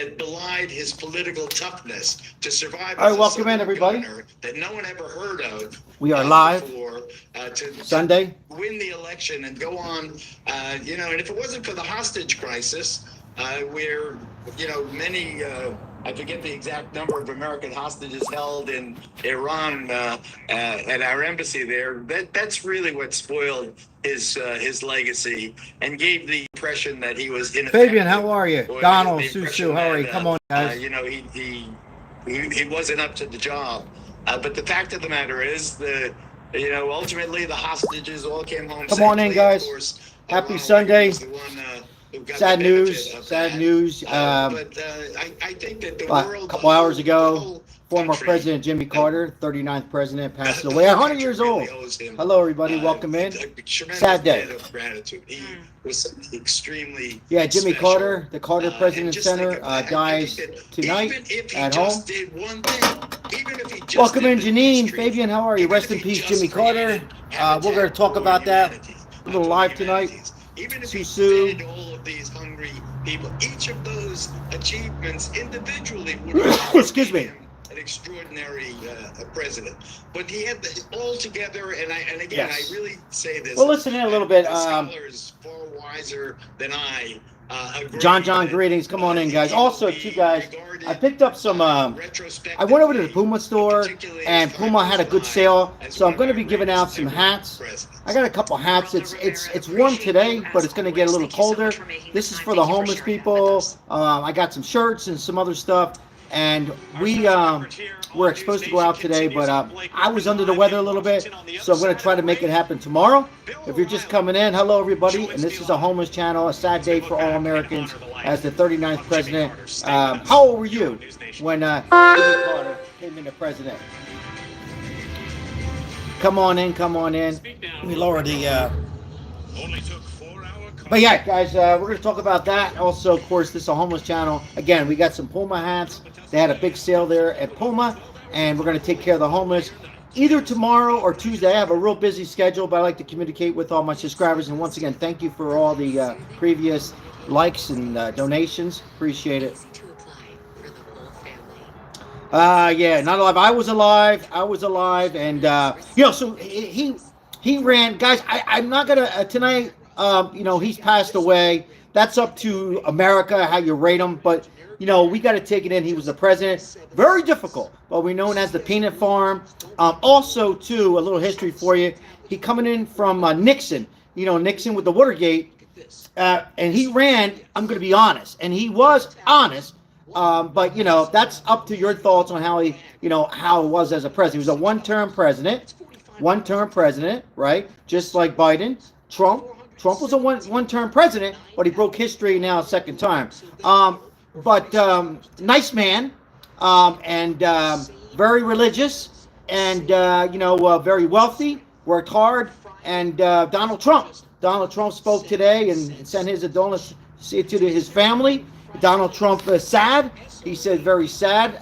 that belied his political toughness to survive. All right, welcome in, everybody. That no one ever heard of. We are live before, Sunday. To win the election and go on, and if it wasn't for the hostage crisis, where, many, I forget the exact number of American hostages held in Iran at our embassy there. That's really what spoiled his legacy and gave the impression that he was ineffective. Fabian, how are you? Donald, Susu, how are you? Come on, guys. He wasn't up to the job. But the fact of the matter is that, ultimately the hostages all came home. Come on in, guys. Happy Sunday. Sad news. But I think that the world, a couple hours ago, former President Jimmy Carter, 39th president, passed away, 100 years old. Hello, everybody. Welcome in. Sad day. He was extremely Jimmy special. Carter, the Carter President's Center, dies tonight at home. Welcome in, Janine. Fabian, how are you? Rest in peace, Jimmy Carter. We're going to talk about that a little live tonight. Susu. All of these hungry people, each of those achievements individually would excuse me, an extraordinary president. But he had all together, and again, I really say this. Well, listen in a little bit. Scholars far wiser than I. John, greetings. Come on in, guys. Also, too, guys, I picked up some. I went over to the Puma store, and Puma had a good sale, so I'm going to be giving out some hats. I got a couple hats. It's warm today, but it's going to get a little colder. This is for the homeless people. I got some shirts and some other stuff, and we're supposed to go out today, but I was under the weather a little bit, so I'm going to try to make it happen tomorrow. If you're just coming in, hello everybody, and this is a homeless channel, a sad day for all Americans as the 39th president. How old were you when Jimmy Carter came into president? Come on in. Let me lower the... But yeah, guys, we're going to talk about that. Also, of course, this is a homeless channel. Again, we got some Puma hats. They had a big sale there at Puma, and we're going to take care of the homeless either tomorrow or Tuesday. I have a real busy schedule, but I like to communicate with all my subscribers. And once again, thank you for all the previous likes and donations. Appreciate it. Not alive. I was alive, and so he ran, guys. I'm not gonna tonight. He's passed away. That's up to America how you rate him, but we got to take it in. He was the president. Very difficult, but we're known as the peanut farm. Also, too, a little history for you. He coming in from Nixon. Nixon with the Watergate, and he ran. I'm going to be honest, and he was honest. But that's up to your thoughts on how how it was as a president. He was a one-term president, right? Just like Biden, Trump was a one-term president, but he broke history now a second time. But nice man, and very religious, and very wealthy, worked hard. And Donald Trump spoke today and sent his condolences to his family. Donald Trump is sad. He said very sad.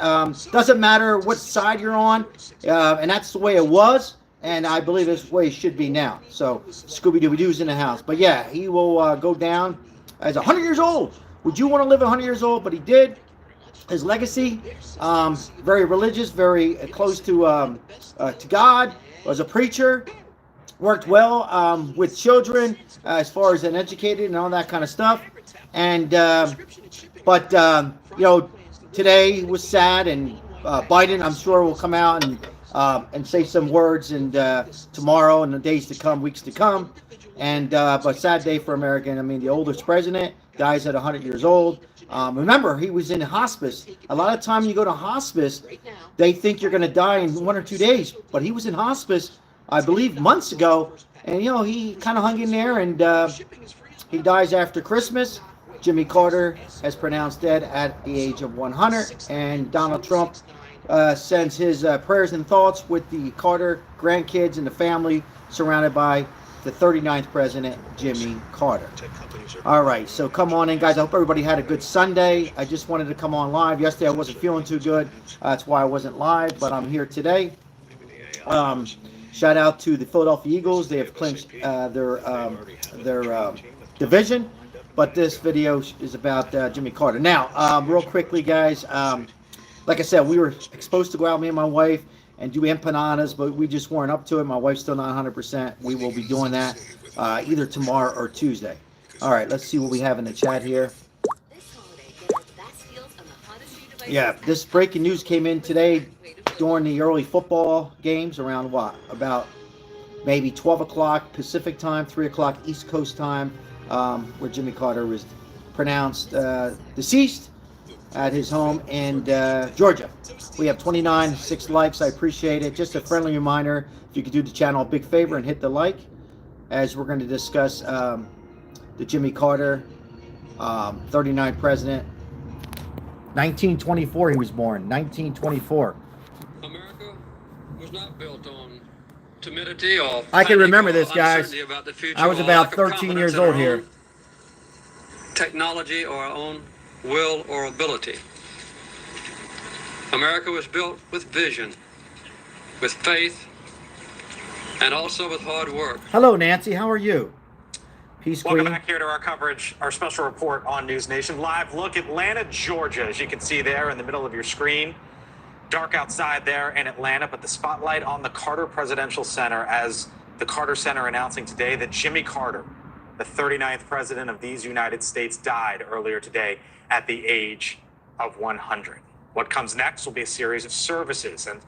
Doesn't matter what side you're on, and that's the way it was. And I believe this way it should be now. So Scooby-Doo's in the house. But yeah, he will go down as 100 years old. Would you want to live 100 years old? But he did. His legacy, very religious, very close to God. Was a preacher. Worked well with children as far as an educated and all that kind of stuff. And today was sad, and Biden, I'm sure, will come out and say some words, and tomorrow and the days to come, weeks to come. And but sad day for America. I mean, the oldest president dies at 100 years old. Remember, he was in hospice. A lot of time you go to hospice, they think you're going to die in 1 or 2 days. But he was in hospice, I believe, months ago. And, he kind of hung in there, and he dies after Christmas. Jimmy Carter has pronounced dead at the age of 100. And Donald Trump sends his prayers and thoughts with the Carter grandkids and the family surrounded by the 39th president, Jimmy Carter. All right, so come on in, guys. I hope everybody had a good Sunday. I just wanted to come on live. Yesterday I wasn't feeling too good. That's why I wasn't live, but I'm here today. Shout out to the Philadelphia Eagles. They have clinched their division. but this video is about Jimmy Carter. Now, real quickly, guys, like I said, we were supposed to go out, me and my wife, and do empanadas, but we just weren't up to it. My wife's still not 100%. We will be doing that either tomorrow or Tuesday. All right, let's see what we have in the chat here. Yeah, this breaking news came in today during the early football games around what? About maybe 12 o'clock Pacific time, 3 o'clock East Coast time, where Jimmy Carter was pronounced deceased at his home in Georgia. We have 6 likes. I appreciate it. Just a friendly reminder, if you could do the channel a big favor and hit the like, as we're going to discuss the Jimmy Carter, 39th president. 1924 he was born. 1924. America was not built on timidity or I can remember this, or guys. uncertainty about the future I was or about lack of 13 confidence years in our old own here. Technology or our own will or ability. America was built with vision, with faith, and also with hard work. Hello, Nancy. How are you? Peace, Welcome Queen. back here to our coverage, our special report on News Nation. Live look, Atlanta, Georgia, as you can see there in the middle of your screen. Dark outside there in Atlanta, but the spotlight on the Carter Presidential Center as the Carter Center announcing today that Jimmy Carter, the 39th president of these United States, died earlier today at the age of 100. What comes next will be a series of services and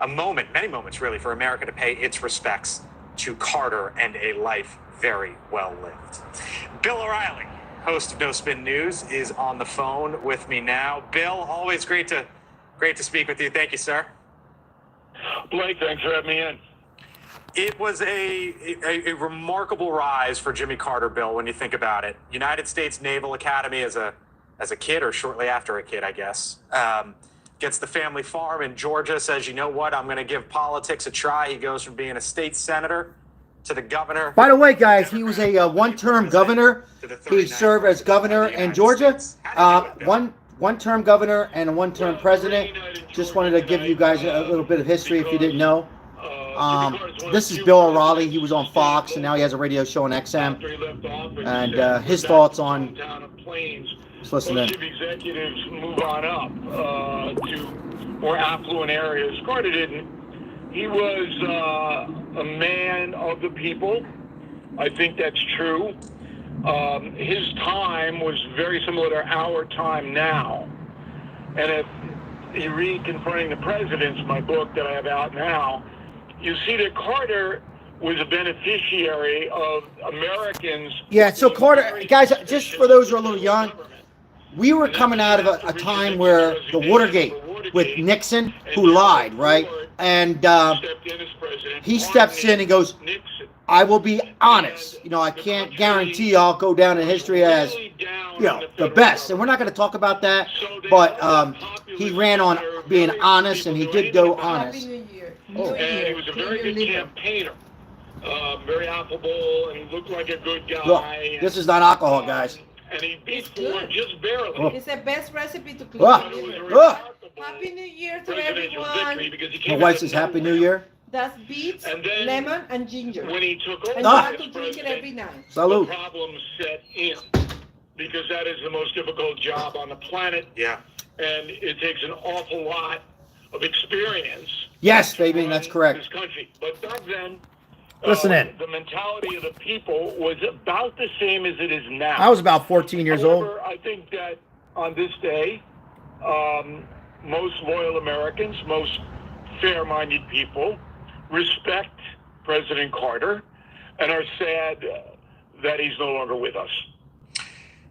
a moment, many moments really, for America to pay its respects to Carter and a life very well lived. Bill O'Reilly, host of No Spin News, is on the phone with me now. Bill, always great to speak with you. Thank you, sir. Blake, thanks for having me in. It was a remarkable rise for Jimmy Carter, Bill, when you think about it. United States Naval Academy as a kid, or shortly after a kid, I guess. Gets the family farm in Georgia, says, you know what, I'm going to give politics a try. He goes from being a state senator to the governor. By the way, guys, he was a one-term governor. He served as governor in Georgia. One-term governor and a one-term president. Just wanted to give you guys a little bit of history if you didn't know. This is Bill O'Reilly. He was on Fox, and now he has a radio show on XM. And his thoughts on... Let's listen Most in. chief executives move on up to more affluent areas. Carter didn't. He was a man of the people. I think that's true. His time was very similar to our time now. And if you read Confronting the Presidents, my book that I have out now, you see that Carter was a beneficiary of Americans. Yeah, so Carter, guys, just for those who are a little young, we were coming out of a time where the Watergate with Nixon, who lied, right? And he steps in and goes, I will be honest. You know, I can't guarantee I'll go down in history as, you know, the best. And we're not going to talk about that, but he ran on being honest, and he did go honest. And he was a very good campaigner. Very affable, and he looked like a good guy. Look, this is not alcohol, guys. And he beat Ford just barely. It's the best recipe to clean. Happy New Year to everyone. My wife says Happy New Year. That's beets, And then lemon, and ginger. When he took over And you Ah. have to drink it every night. the Salute. problems set in, because that is the most difficult job on the planet, Yeah. and it takes an awful lot of experience. Yes, to baby, run that's correct. This country, but back then, Listen in. the mentality of the people was about the same as it is now. I was about 14 years old. However, I think that on this day, most loyal Americans, most fair-minded people, respect President Carter and are sad that he's no longer with us.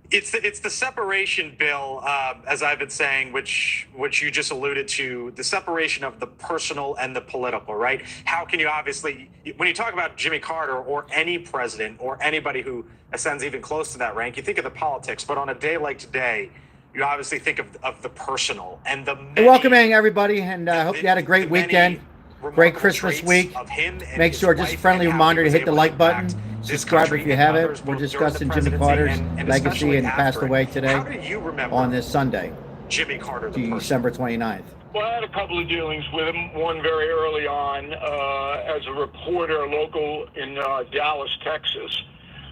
It's the separation, Bill, as I've been saying, which you just alluded to, the separation of the personal and the political, right? How can you obviously, when you talk about Jimmy Carter or any president or anybody who ascends even close to that rank, you think of the politics, but on a day like today, you obviously think of the personal and the many, Welcome in, everybody, and I hope you had a great the many weekend. Great remarkable Christmas traits week. of him and Make his sure, just a wife friendly and how reminder he to was hit the able like to button. impact this Subscribe country if you and haven't. others We're both during the discussing Jimmy presidency Carter's and legacy, especially and he passed after it. away today How do you remember on this Sunday, Jimmy Carter, the person? December 29th. Well, I had a couple of dealings with him. One very early on as a reporter local in Dallas, Texas,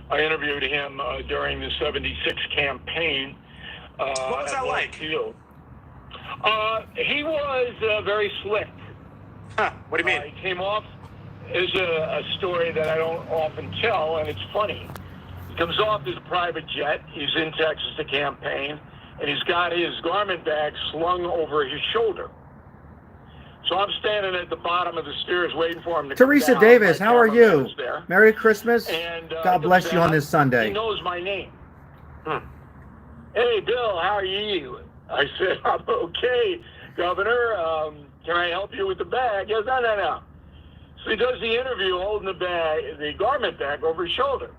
I interviewed him during the '76 campaign. What was that like? Field. He was very slick. Huh, what do you mean? He came off as a story that I don't often tell, and it's funny. He comes off as a private jet. He's in Texas to campaign, and he's got his garment bag slung over his shoulder. So I'm standing at the bottom of the stairs waiting for him to Teresa come down. Davis, My how are you? cameraman's there. Merry Christmas. And, God bless you on this He Sunday. knows my name. Hey, Bill, how are you? I said, I'm okay, Governor. Can I help you with the bag? He goes, no. So he does the interview holding the garment bag over his shoulder.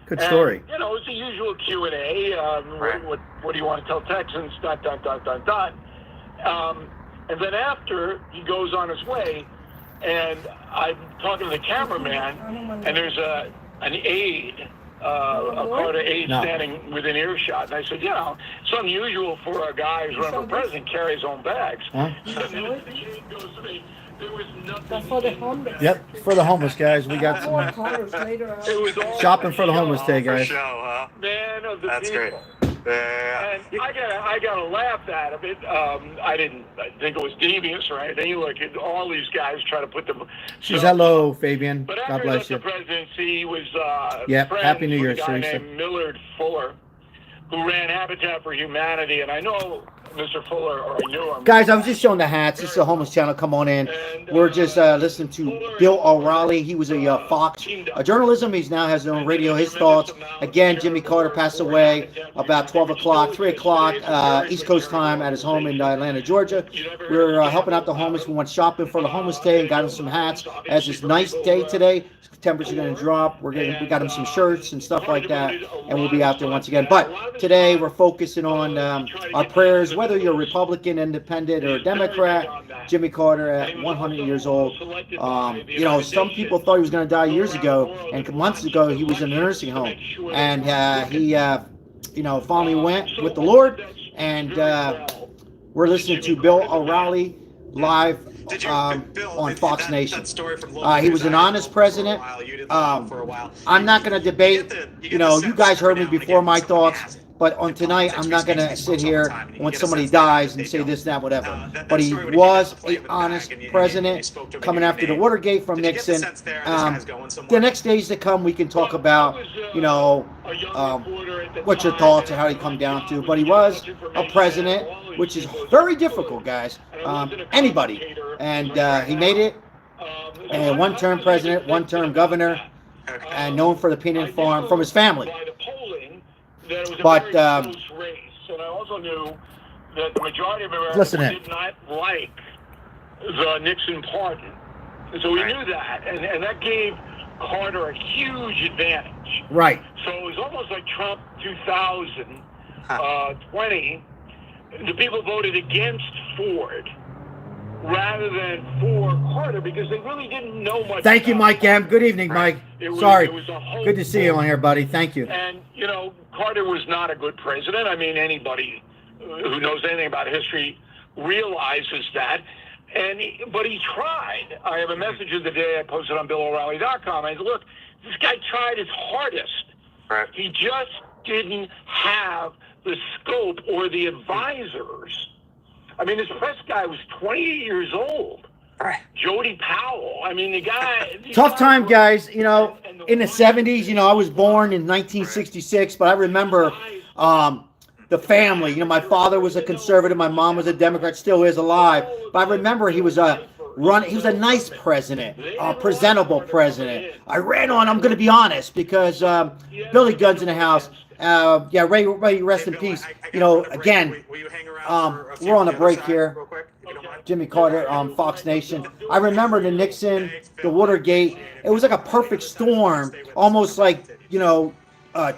Good story. And, you know, it's the usual Q&A. Right. What do you want to tell Texans? ... And then after, he goes on his way, and I'm talking to the cameraman, and there's an aide, a Carter aide standing within earshot. And I said, you know, it's unusual for a guy who's running for president to carry his own bags. Huh? And then the aide goes to me, there was nothing For the in homeless. Yep, for the homeless guys, we got More some colors later on. It was all shopping for the homeless show. day, For guys. show, huh? Man of the That's people. great. Yeah. And I gotta laugh at it. I didn't think it was devious or anything. Look, all these guys try to put them. She's hello, Fabian. But God after he bless left you. the presidency, he was Yep, friends Happy New with Year, a guy Teresa. named Millard Fuller, who ran Habitat for Humanity, and I know Mr. Fuller, or I knew him. Guys, I was just showing the hats. This is the homeless channel. Come on in. We're just listening to Bill O'Reilly. He was a Fox journalism. He's now has his own radio. His thoughts. Again, Jimmy Carter passed away about 12 o'clock, 3 o'clock East Coast time at his home in Atlanta, Georgia. We're helping out the homeless. We went shopping for the homeless day and got him some hats. As this nice day today, temperatures are going to drop. We got him some shirts and stuff like that, and we'll be out there once again. But today we're focusing on our prayers. Whether you're Republican, Independent, or Democrat, Jimmy Carter at 100 years old. You know, some people thought he was going to die years ago, and months ago he was in a nursing home, and he, you know, finally went with the Lord. And we're listening to Bill O'Reilly live Did Bill, on Fox that Nation. story from He was an honest president. I'm not going to debate. You know, you guys heard me before my thoughts. But on tonight, I'm not going to sit here when somebody dies and say this, that, whatever. But he was an honest president coming after the Watergate from Nixon. The next days to come, we can talk about, you know, what your thoughts and how he come down to. But he was a president, which is very difficult, guys. Anybody. And he made it. And one-term president, one-term governor, and known for the peanut farm from his family. But race, and I also knew that the majority of Americans did not like the Nixon pardon. So we knew that, and that gave Carter a huge advantage. Right. So it was almost like Trump 2020. The people voted against Ford rather than for Carter because they really didn't know much. Thank you, Mike M. Good evening, Mike. Sorry. Good to see you on here, buddy. Thank you. And, you know, Carter was not a good president. I mean, anybody who knows anything about history realizes that. But he tried. I have a message of the day I posted on BillO'Reilly.com. I said, look, this guy tried his hardest. Right. He just didn't have the scope or the advisors. I mean, this press guy was 28 years old. Right. Jody Powell. I mean, the guy. Tough time, guys. You know, in the 70s, you know, I was born in 1966, but I remember the family. You know, my father was a conservative. My mom was a Democrat, still is alive. But I remember he was a nice president, a presentable president. I ran on, I'm going to be honest, because Billy Gunn's in the house. Yeah, Ray, rest in peace. You know, again, we're on a break here. Jimmy Carter on Fox Nation. I remember the Nixon, the Watergate. It was like a perfect storm, almost like, you know,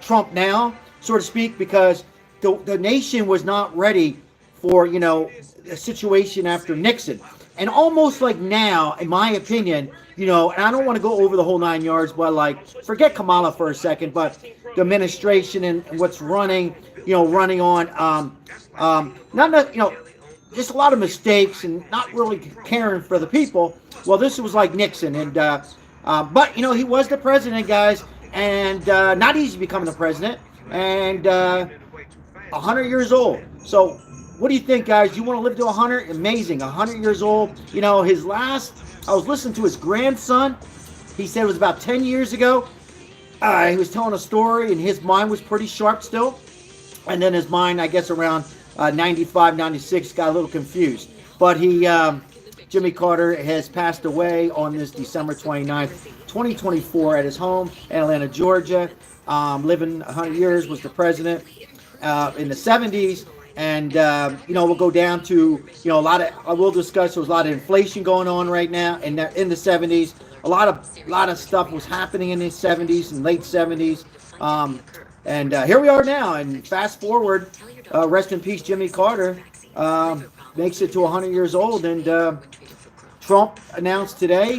Trump now, so to speak, because the nation was not ready for, you know, a situation after Nixon. And almost like now, in my opinion, you know, and I don't want to go over the whole 9 yards, but like, forget Kamala for a second, but the administration and what's running, you know, running on, you know, just a lot of mistakes and not really caring for the people. Well, this was like Nixon, and but you know, he was the president, guys, and not easy becoming the president, and 100 years old. So what do you think, guys? You want to live to 100? Amazing, 100 years old. You know, his last, I was listening to his grandson. He said it was about 10 years ago. He was telling a story, and his mind was pretty sharp still. And then his mind, I guess around 95, 96, got a little confused. But Jimmy Carter has passed away on this December 29th, 2024 at his home in Atlanta, Georgia. Living 100 years, was the president in the 70s. And, we'll go down to, a lot of, I will discuss, there's a lot of inflation going on right now in the 70s. A lot of stuff was happening in the 70s and late 70s. And here we are now. And fast forward, rest in peace, Jimmy Carter, makes it to 100 years old. And Trump announced today,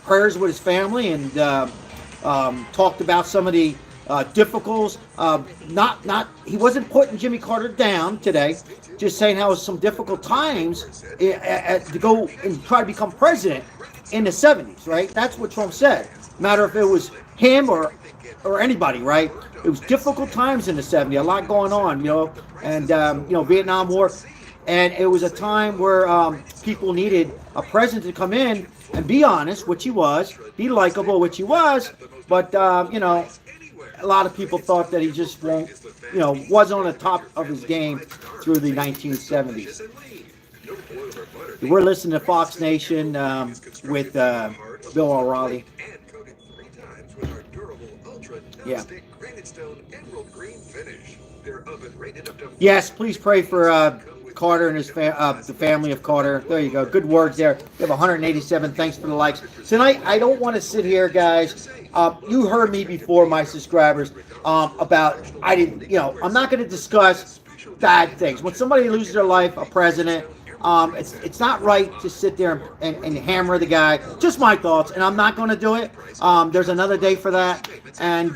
prayers with his family, and talked about some of the difficulties. He wasn't putting Jimmy Carter down today, just saying how it was some difficult times to go and try to become president in the 70s, right? That's what Trump said. Matter if it was him or anybody, right? It was difficult times in the 70s, a lot going on, and Vietnam War. And it was a time where people needed a president to come in and be honest, which he was, be likable, which he was, but, a lot of people thought that he just wasn't on the top of his game through the 1970s. We're listening to Fox Nation with Bill O'Reilly. Yeah. Yes, please pray for Carter and his the family of Carter. There you go. Good words there. We have 187. Thanks for the likes. Tonight, I don't want to sit here, guys. You heard me before, my subscribers, about I'm not going to discuss bad things. When somebody loses their life, a president, it's not right to sit there and hammer the guy. Just my thoughts, and I'm not going to do it. There's another day for that. And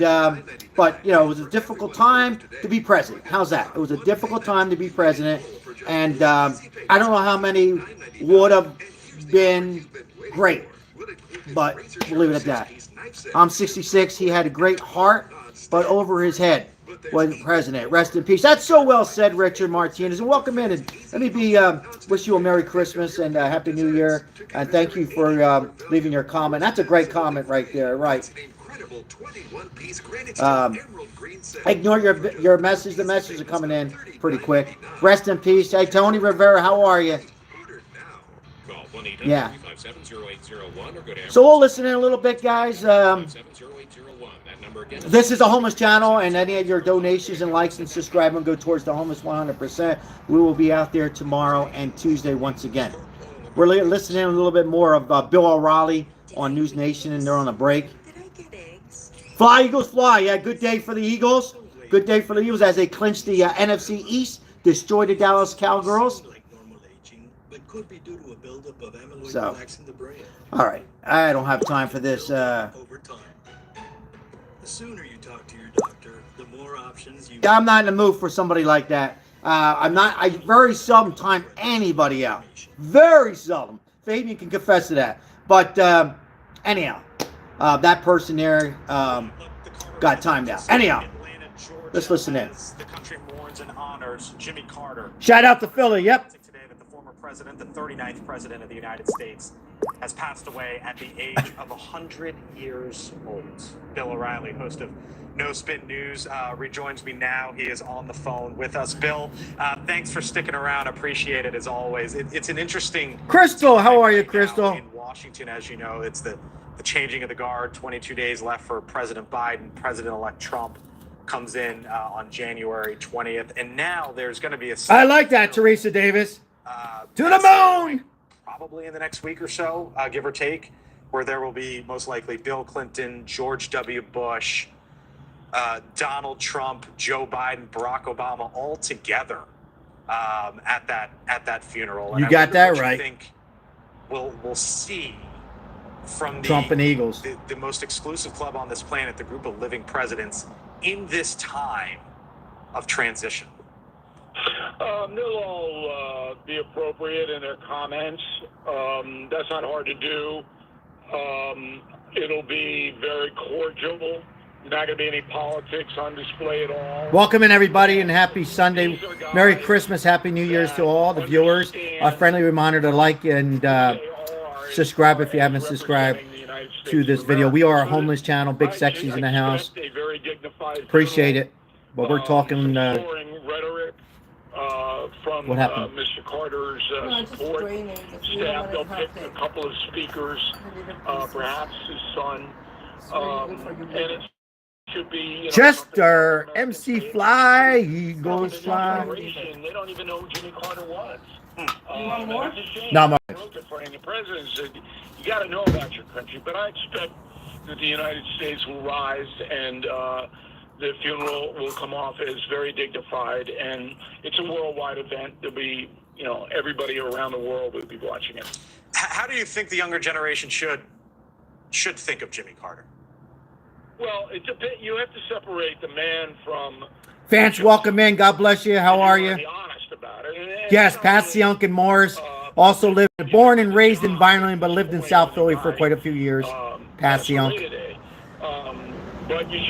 but it was a difficult time to be president. How's that? It was a difficult time to be president, and I don't know how many would have been great, but we'll leave it at that. I'm 66. He had a great heart, but over his head wasn't president. Rest in peace. That's so well said, Richard Martinez. And welcome in. And let me wish you a Merry Christmas and a Happy New Year. And thank you for leaving your comment. That's a great comment right there. Right. Ignore your message. The messages are coming in pretty quick. Rest in peace. Hey, Tony Rivera, how are you? Yeah. So we'll listen in a little bit, guys. This is a homeless channel, and any of your donations and likes and subscribing go towards the homeless 100%. We will be out there tomorrow and Tuesday once again. We're listening in a little bit more of Bill O'Reilly on News Nation, and they're on a break. Fly, Eagles, fly. Yeah, good day for the Eagles. Good day for the Eagles as they clinch the NFC East, destroy the Dallas Cowgirls. So, all right. I don't have time for this. The sooner you talk to your doctor, the more options you. I'm not in the mood for somebody like that. I very seldom time anybody out. Very seldom. Fabian can confess to that. But anyhow, that person there got timed out. Anyhow, let's listen in. The country mourns and honors Jimmy Carter. Shout out to Philly. Yep. Today that the former president, the 39th president of the United States, has passed away at the age of 100 years old. Bill O'Reilly, host of No Spin News, rejoins me now. He is on the phone with us. Bill, thanks for sticking around. Appreciate it as always. It's an interesting. Crystal, how are you, Crystal? In Washington, as you know, it's the changing of the guard. 22 days left for President Biden. President-elect Trump comes in on January 20th, and now there's going to be a. I like that, Teresa Davis. To the moon. Probably in the next week or so, give or take, where there will be most likely Bill Clinton, George W. Bush, Donald Trump, Joe Biden, Barack Obama, all together at that funeral. And you got that right. I think we'll see from Trump and Eagles, the most exclusive club on this planet, the group of living presidents, in this time of transition. They'll all be appropriate in their comments. That's not hard to do. It'll be very cordial. Not going to be any politics on display at all. Welcome in, everybody, and happy Sunday. Merry Christmas, Happy New Year's to all the viewers. A friendly reminder to like and subscribe if you haven't subscribed to this video. We are a homeless channel. Big Sexy's in the house. Appreciate it. But we're talking... from what happened? Mr. Carter's support staff. They'll pick a couple of speakers, perhaps his son, and it should be Chester, MC Fly, Eagles Fly. They don't even know who Jimmy Carter was. No, The president said, "You got to know about your country," but I expect that the United States will rise and the funeral will come off as very dignified, and it's a worldwide event. There'll be, everybody around the world will be watching it. How do you think the younger generation should think of Jimmy Carter? Well, you have to separate the man from... Fans, welcome in. God bless you. How are you? Be honest about it. Yes, Pat Sionk and Morris. Also born and raised in Vineland, but lived in South Philly for quite a few years. Pat Sionk.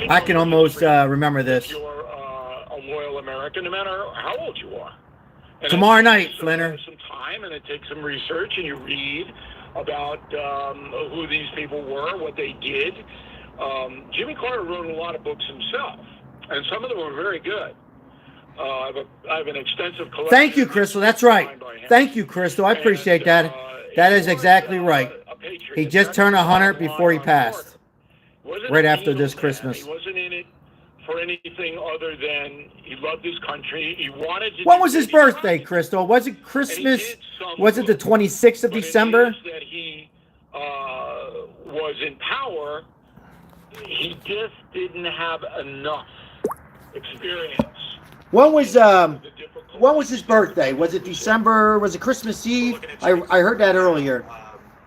I can almost remember this. You're a loyal American, no matter how old you are. And Tomorrow night, Flinner. Some time, and it takes some research, and you read about who these people were, what they did. Jimmy Carter wrote a lot of books himself, and some of them were very good. I have an extensive collection. Thank you, Crystal. That's right. Thank you, Crystal. I appreciate that. That is exactly right. He just turned 100 before he passed. Right after this Christmas. He wasn't in it for anything other than he loved his country. He wanted to. When was his birthday, Crystal? Was it Christmas? Was it the 26th of December? That he was in power, he just didn't have enough experience. When was his birthday? Was it December? Was it Christmas Eve? I heard that earlier.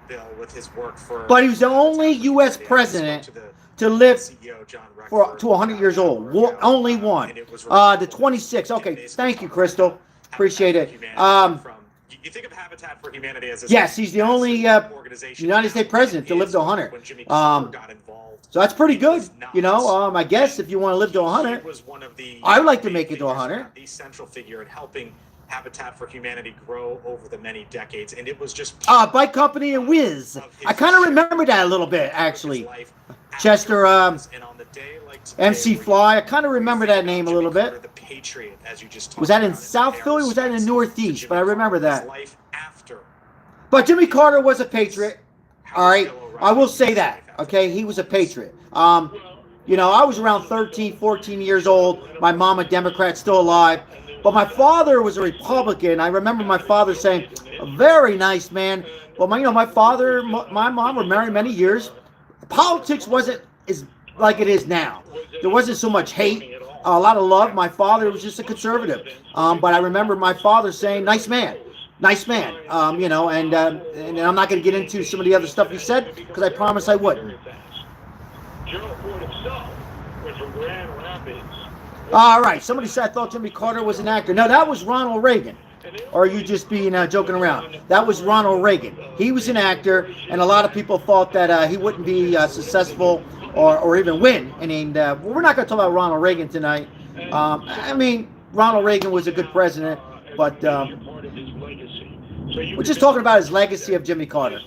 Bill, with his work for, but he was the only U.S. president to live to 100 years old. Only one. The 26th. Okay, thank you, Crystal. Appreciate it. You think of Habitat for Humanity as yes, he's the only United States president to live to 100. So that's pretty good. I guess if you want to live to 100, I would like to make it to 100. The central figure in helping Habitat for Humanity grow over the many decades, and it was just Bike Company and Whiz. I kind of remember that a little bit, actually. Chester, MC Fly. I kind of remember that name a little bit. Was that in South Philly? Or was that in the Northeast? But I remember that. But Jimmy Carter was a patriot. All right, I will say that. Okay, he was a patriot. I was around 13, 14 years old. My mom a Democrat, still alive. But my father was a Republican. I remember my father saying, "A very nice man." Well, my father, my mom were married many years. Politics wasn't as like it is now. There wasn't so much hate, a lot of love. My father was just a conservative. But I remember my father saying, "Nice man, nice man." And I'm not going to get into some of the other stuff he said because I promised I wouldn't. Gerald Ford himself was from Grand Rapids. All right. Somebody said I thought Jimmy Carter was an actor. No, that was Ronald Reagan. Or are you just being joking around? That was Ronald Reagan. He was an actor, and a lot of people thought that he wouldn't be successful or even win. And we're not going to talk about Ronald Reagan tonight. Ronald Reagan was a good president, but we're just talking about his legacy of Jimmy Carter.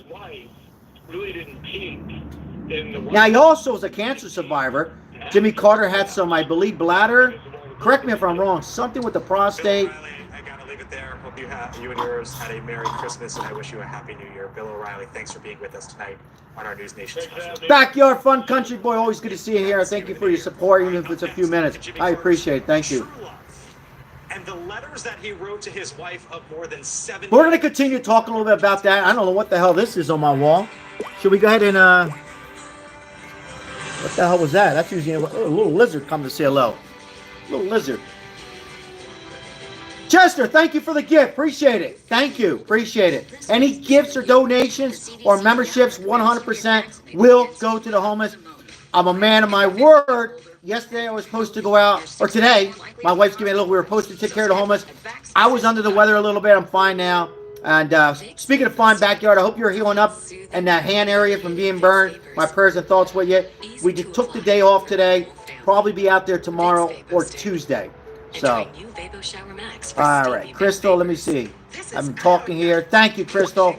Now, he also was a cancer survivor. Jimmy Carter had some, I believe, bladder. Correct me if I'm wrong. Something with the prostate. I gotta leave it there. Hope you and yours had a Merry Christmas, and I wish you a Happy New Year. Bill O'Reilly, thanks for being with us tonight on our News Nation special. Backyard Fun Country Boy, always good to see you here. Thank you for your support, even if it's a few minutes. I appreciate it. Thank you. And the letters that he wrote to his wife of more than 7 We're going to continue talking a little bit about that. I don't know what the hell this is on my wall. Should we go ahead and what the hell was that? That's usually a little lizard come to say hello. Little lizard. Chester, thank you for the gift. Appreciate it. Thank you. Appreciate it. Any gifts or donations or memberships, 100% will go to the homeless. I'm a man of my word. Yesterday I was supposed to go out, or today, my wife's giving me a little, we were supposed to take care of the homeless. I was under the weather a little bit. I'm fine now. And speaking of fine backyard, I hope you're healing up in that hand area from being burned. My prayers and thoughts with you. We just took the day off today. Probably be out there tomorrow or Tuesday. So, all right, Crystal, let me see. I'm talking here. Thank you, Crystal.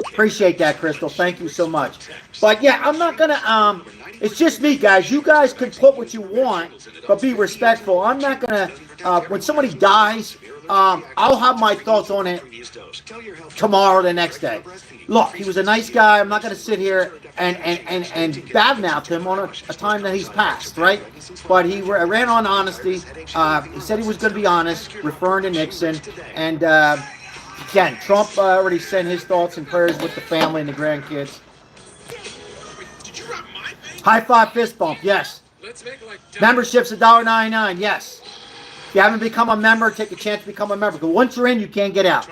Appreciate that, Crystal. Thank you so much. But yeah, I'm not gonna. It's just me, guys. You guys can put what you want, but be respectful. I'm not gonna. When somebody dies, I'll have my thoughts on it tomorrow, the next day. Look, he was a nice guy. I'm not gonna sit here and badmouth him on a time that he's passed, right? But he ran on honesty. He said he was going to be honest, referring to Nixon. And again, Trump already sent his thoughts and prayers with the family and the grandkids. High five, fist bump, yes. Membership's $1.99, yes. If you haven't become a member, take a chance to become a member. Because once you're in, you can't get out.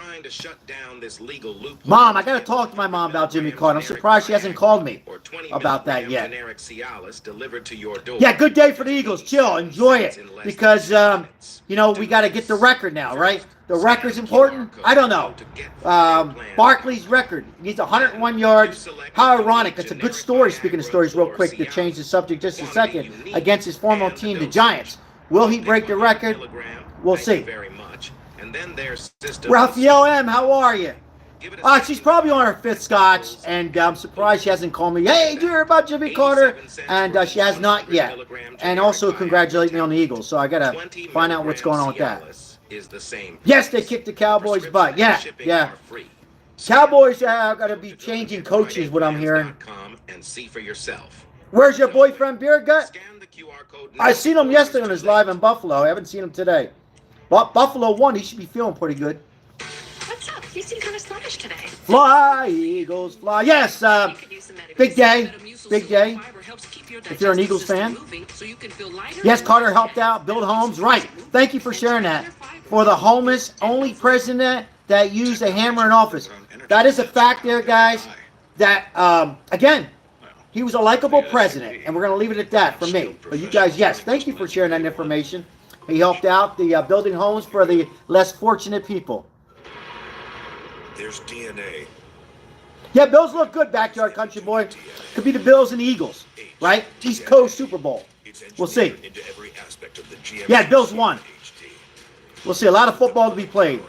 Mom, I got to talk to my mom about Jimmy Carter. I'm surprised she hasn't called me about that yet. Yeah, good day for the Eagles. Chill, enjoy it. Because, you know, we got to get the record now, right? The record's important? I don't know. Barkley's record. He needs 101 yards. How ironic. That's a good story, speaking of stories, real quick, to change the subject just a second, against his former team, the Giants. Will he break the record? We'll see. Raphael M., how are you? She's probably on her 5th scotch, and I'm surprised she hasn't called me. Hey, did you hear about Jimmy Carter? And she has not yet. And also congratulate me on the Eagles. So I got to find out what's going on with that. Yes, they kicked the Cowboys' butt. Yeah. Cowboys are going to be changing coaches, what I'm hearing. Where's your boyfriend, Beer Gut? I seen him yesterday on his live in Buffalo. I haven't seen him today. But Buffalo won. He should be feeling pretty good. What's up? You seem kind of sluggish today. Fly, Eagles, fly. Yes, big day. Big day. If you're an Eagles fan. Yes, Carter helped out, build homes. Right. Thank you for sharing that. For the homeless, only president that used a hammer in office. That is a fact there, guys. That, again, he was a likable president, and we're going to leave it at that for me. But you guys, yes, thank you for sharing that information. He helped out the building homes for the less fortunate people. There's DNA. Yeah, Bills look good, backyard country boy. Could be the Bills and the Eagles, right? East Coast Super Bowl. We'll see. Yeah, Bills won. We'll see. A lot of football to be played.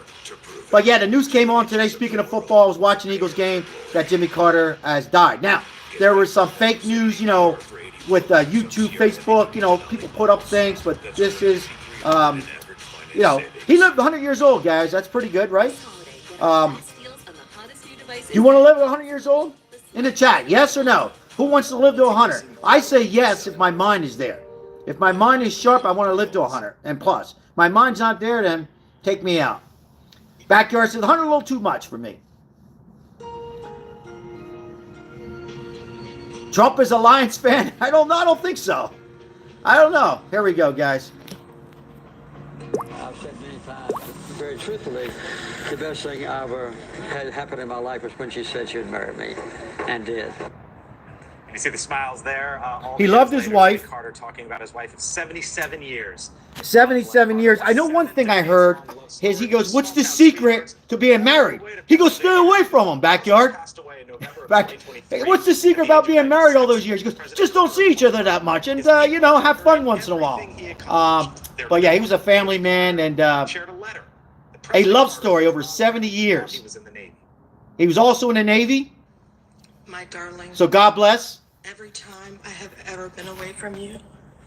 But yeah, the news came on today. Speaking of football, I was watching the Eagles game that Jimmy Carter has died. Now, there was some fake news, you know, with YouTube, Facebook, you know, people put up things, but this is, you know, he lived 100 years old, guys. That's pretty good, right? You want to live at 100 years old? In the chat, yes or no? Who wants to live to 100? I say yes if my mind is there. If my mind is sharp, I want to live to 100 and plus. My mind's not there, then take me out. Backyard says 100 a little too much for me. Trump is a Lions fan? I don't know. I don't think so. I don't know. Here we go, guys. I've said many times, very truthfully, the best thing I ever had happen in my life was when she said she would marry me, and did. You see the smiles there. He loved his wife. Carter talking about his wife of 77 years. 77 years. I know one thing I heard is he goes, "What's the secret to being married?" He goes, "Stay away from him, backyard." Hey, what's the secret about being married all those years? He goes, "Just don't see each other that much, and you know, have fun once in a while." But yeah, he was a family man and a love story over 70 years. He was also in the Navy. My darling. So God bless. Every time I have ever been away from you,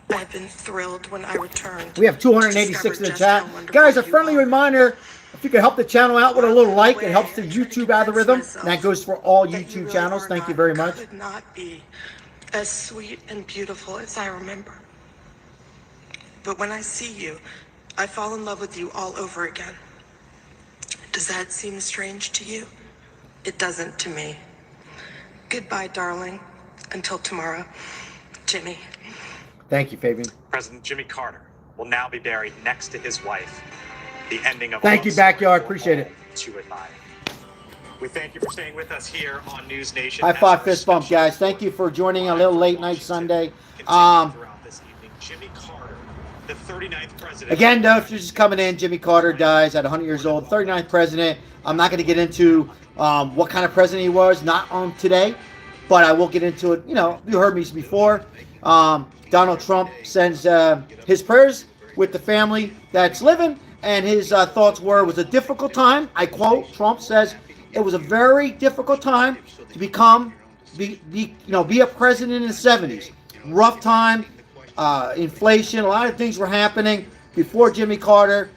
I've been thrilled when I returned. We have 286 in the chat. Guys, a friendly reminder, if you could help the channel out with a little like, it helps the YouTube algorithm. And that goes for all YouTube channels. Thank you very much. Could not be as sweet and beautiful as I remember. But when I see you, I fall in love with you all over again. Does that seem strange to you? It doesn't to me. Goodbye, darling. Until tomorrow, Jimmy. Thank you, Fabian. President Jimmy Carter will now be buried next to his wife. The ending of Thank you, backyard. Appreciate it. 2 at 5. We thank you for staying with us here on News Nation. High five, fist bump, guys. Thank you for joining a little late night Sunday. Throughout this evening, Jimmy Carter the 39th president. Again, though, if you're just coming in, Jimmy Carter dies at 100 years old, 39th president. I'm not going to get into what kind of president he was, not on today, but I will get into it. You know, you heard me before. Donald Trump sends his prayers with the family that's living, and his thoughts were, it was a difficult time. I quote, Trump says, it was a very difficult time to be a president in the 70s. Rough time, inflation, a lot of things were happening before Jimmy Carter,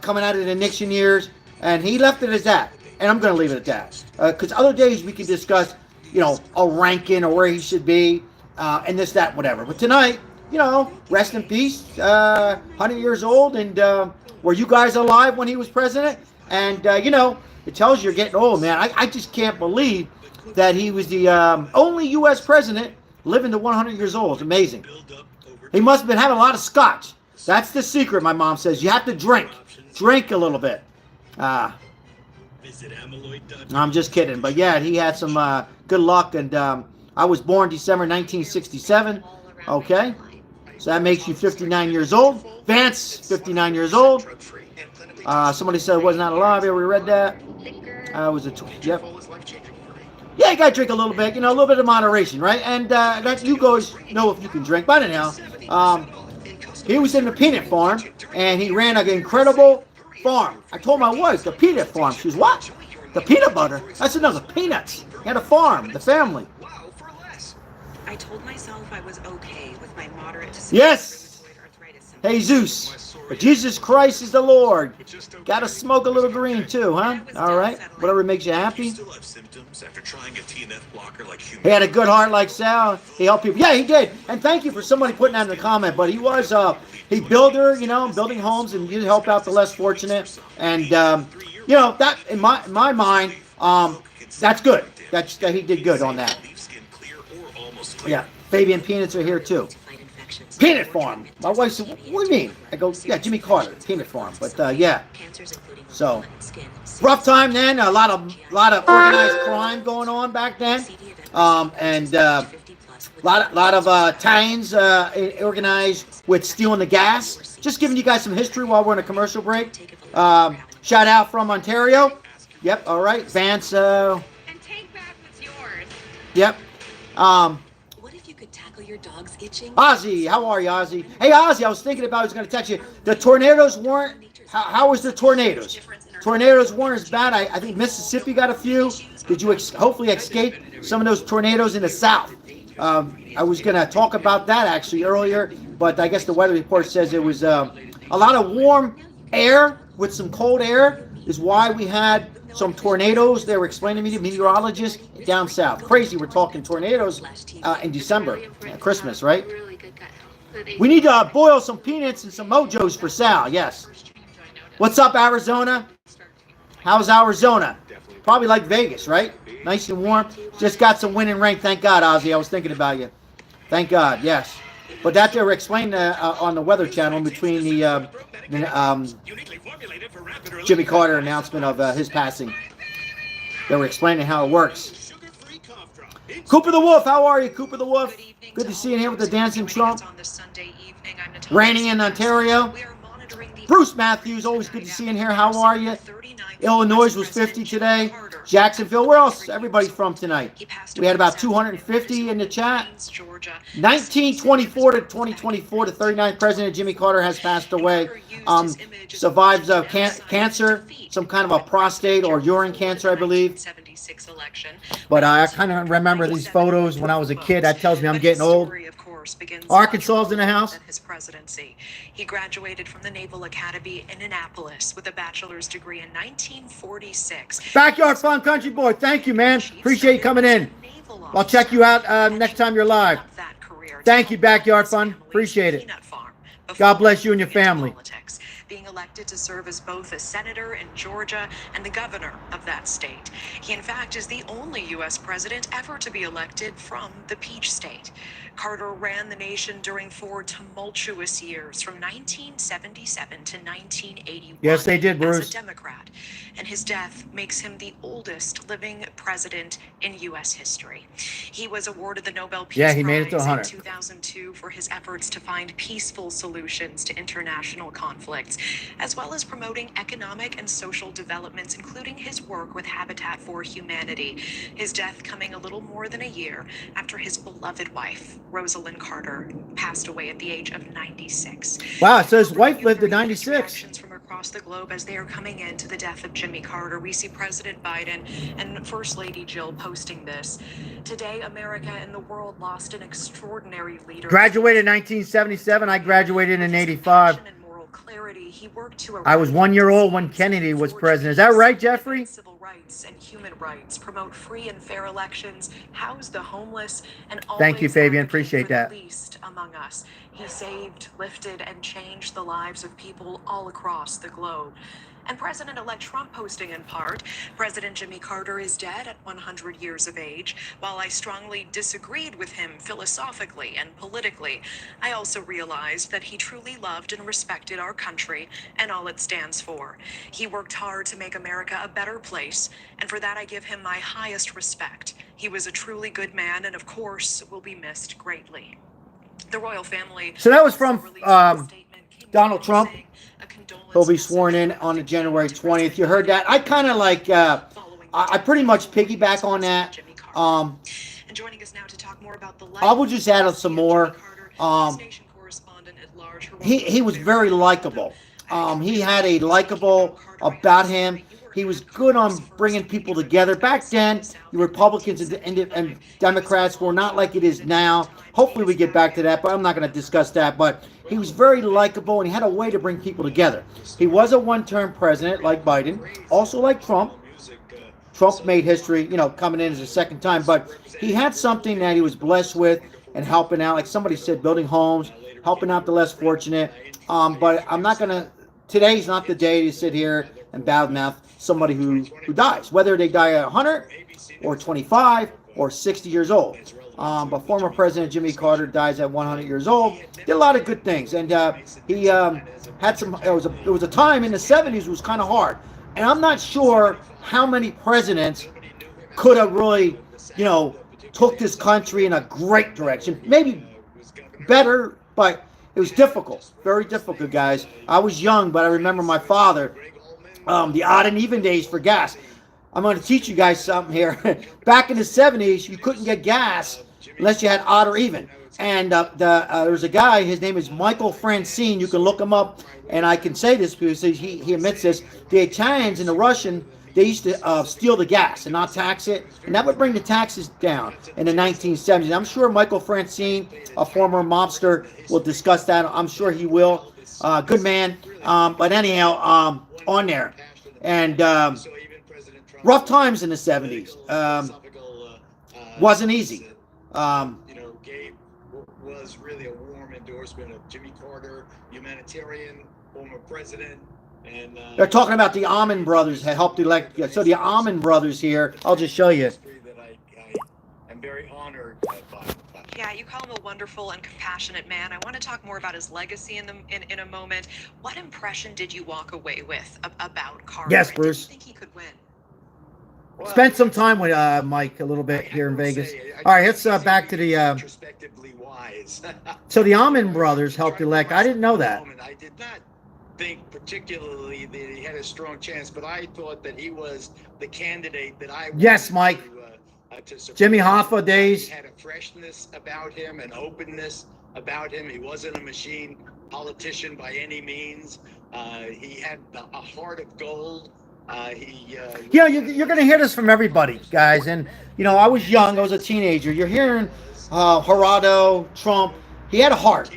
coming out of the Nixon years, and he left it as that. And I'm going to leave it at that. Because other days we can discuss, you know, a ranking or where he should be, and this, that, whatever. But tonight, you know, rest in peace, 100 years old, and were you guys alive when he was president? And, you know, it tells you you're getting old, man. I just can't believe that he was the only U.S. president living to 100 years old. It's amazing. He must have been having a lot of scotch. That's the secret, my mom says. You have to drink. Drink a little bit. I'm just kidding. But, yeah, he had some good luck. And I was born December 1967. Okay. So that makes you 59 years old. Vance, 59 years old. Somebody said it was not alive. Yeah, we read that. Yep. Yeah, you got to drink a little bit. You know, a little bit of moderation, right? And that you guys know if you can drink. But anyhow, he was in the peanut farm, and he ran an incredible farm. I told my wife, the peanut farm. She was, what? The peanut butter? I said, no, the peanuts. He had a farm, the family. I told myself I was okay with my moderate to severe Yes! Jesus. But Jesus Christ is the Lord. Got to smoke a little green too, huh? All right. Whatever makes you happy. He had a good heart like Sal. He helped people. Yeah, he did. And thank you for somebody putting that in the comment. But he was he builder, you know, building homes, and you help out the less fortunate. And you know, that in my mind, that's good. That he did good on that. Yeah, Fabian Peanuts are here too. Peanut farm. My wife said, what do you mean? I go, yeah, Jimmy Carter, peanut farm. But yeah, so rough time then. A lot of organized crime going on back then, and lot of Italians organized with stealing the gas. Just giving you guys some history while we're in a commercial break. Shout out from Ontario. Yep. All right, Vance. And take back what's yours. Yep. Your dog's itching. Ozzy, how are you, Ozzy? Hey, Ozzy, I was thinking about I was going to text you. The tornadoes weren't. How was the tornadoes? Tornadoes weren't as bad. I think Mississippi got a few. Did you hopefully escape some of those tornadoes in the South? I was going to talk about that actually earlier, but I guess the weather report says it was a lot of warm air with some cold air is why we had some tornadoes. They were explaining to me, meteorologists down south. Crazy, we're talking tornadoes in December, Christmas, right? We need to boil some peanuts and some mojos for Sal, yes. What's up, Arizona? How's Arizona? Probably like Vegas, right? Nice and warm. Just got some wind and rain, thank God, Ozzy. I was thinking about you. Thank God, yes. But that they were explained on the Weather Channel between the Jimmy Carter announcement of his passing. They were explaining how it works. Cooper the Wolf, how are you, Cooper the Wolf? Good to see you here with the Dancing Trump. Raining in Ontario. Bruce Matthews, always good to see you in here. How are you? Illinois was 50 today. Jacksonville, where else? Everybody's from tonight. We had about 250 in the chat. 1924 to 2024, the 39th president, Jimmy Carter, has passed away. Survives cancer, some kind of a prostate or urine cancer, I believe. But I kind of remember these photos when I was a kid. That tells me I'm getting old. Arkansas's in the house. His presidency. He graduated from the Naval Academy in Annapolis with a bachelor's degree in 1946. Backyard Fun Country Boy, thank you, man. Appreciate you coming in. I'll check you out next time you're live. Thank you, Backyard Fun. Appreciate it. God bless you and your family. being elected to serve as both a senator in Georgia and the governor of that state. He, in fact, is the only U.S. president ever to be elected from the Peach State. Carter ran the nation during 4 tumultuous years from 1977 to 1981. Yes, they did, Bruce. As a Democrat, and his death makes him the oldest living president in U.S. history. He was awarded the Nobel Peace Yeah, he made it to Prize 100. in 2002 for his efforts to find peaceful solutions to international conflicts, as well as promoting economic and social developments, including his work with Habitat for Humanity. His death coming a little more than a year after his beloved wife, Rosalind Carter, passed away at the age of 96. Wow, so his wife lived to 96. Reactions from across the globe as they are coming into the death of Jimmy Carter. We see President Biden and First Lady Jill posting this. Today, America and the world lost an extraordinary leader. Graduated in 1977. I graduated in 85. Clarity. He worked to I was 1 year old when Kennedy was president. Is that right, Jeffrey? Civil rights and human rights, promote free and fair elections, house the homeless, and Thank you, always Fabian. advocate Appreciate for the that. least among us. He saved, lifted, and changed the lives of people all across the globe. And President-elect Trump posting in part, President Jimmy Carter is dead at 100 years of age. While I strongly disagreed with him philosophically and politically, I also realized that he truly loved and respected our country and all it stands for. He worked hard to make America a better place, and for that I give him my highest respect. He was a truly good man and, of course, will be missed greatly. The royal family... So that was from Donald Trump. He'll be sworn in on the January 20th. You heard that? I kind of like, I pretty much piggyback on that. And joining us now to talk more about the life I will just add some more. He was very likable. He had a likable about him. He was good on bringing people together. Back then, the Republicans and Democrats were not like it is now. Hopefully we get back to that, but I'm not going to discuss that. But he was very likable, and he had a way to bring people together. He was a one-term president like Biden, also like Trump. Trump made history, coming in as a second time. But he had something that he was blessed with and helping out. Like somebody said, building homes, helping out the less fortunate. But I'm not going to... Today's not the day to sit here and badmouth somebody who dies, whether they die at 100 or 25 or 60 years old. But former President Jimmy Carter dies at 100 years old. Did a lot of good things, and he had some. It was a time in the 70s was kind of hard, and I'm not sure how many presidents could have really, took this country in a great direction. Maybe better, but it was difficult, very difficult, guys. I was young, but I remember my father. The odd and even days for gas. I'm going to teach you guys something here. Back in the 70s, you couldn't get gas unless you had odd or even. And there's a guy, his name is Michael Francine. You can look him up, and I can say this because he admits this. The Italians and the Russian, they used to steal the gas and not tax it, and that would bring the taxes down in the 1970s. I'm sure Michael Francine, a former mobster, will discuss that. I'm sure he will. Good man. But anyhow, on there. And rough times in the 70s. Wasn't easy. Gabe was really a warm endorsement of Jimmy Carter, humanitarian, former president. And they're talking about the Almond brothers had helped elect. So the Almond brothers here, I'll just show you. I'm very honored by. Yeah, you call him a wonderful and compassionate man. I want to talk more about his legacy in a moment. What impression did you walk away with about Carter? Yes, Bruce. Did you think he could win? Spent some time with Mike a little bit here in Vegas. All right, let's back to the. So the Almond brothers helped elect. I didn't know that. I did not think particularly that he had a strong chance, but I thought that he was the candidate that I. Yes, Mike. Jimmy Hoffa days. He had a freshness about him, an openness about him. He wasn't a machine politician by any means. He had a heart of gold. You're going to hear this from everybody, guys. And, I was young. I was a teenager. You're hearing Gerardo, Trump. He had a heart.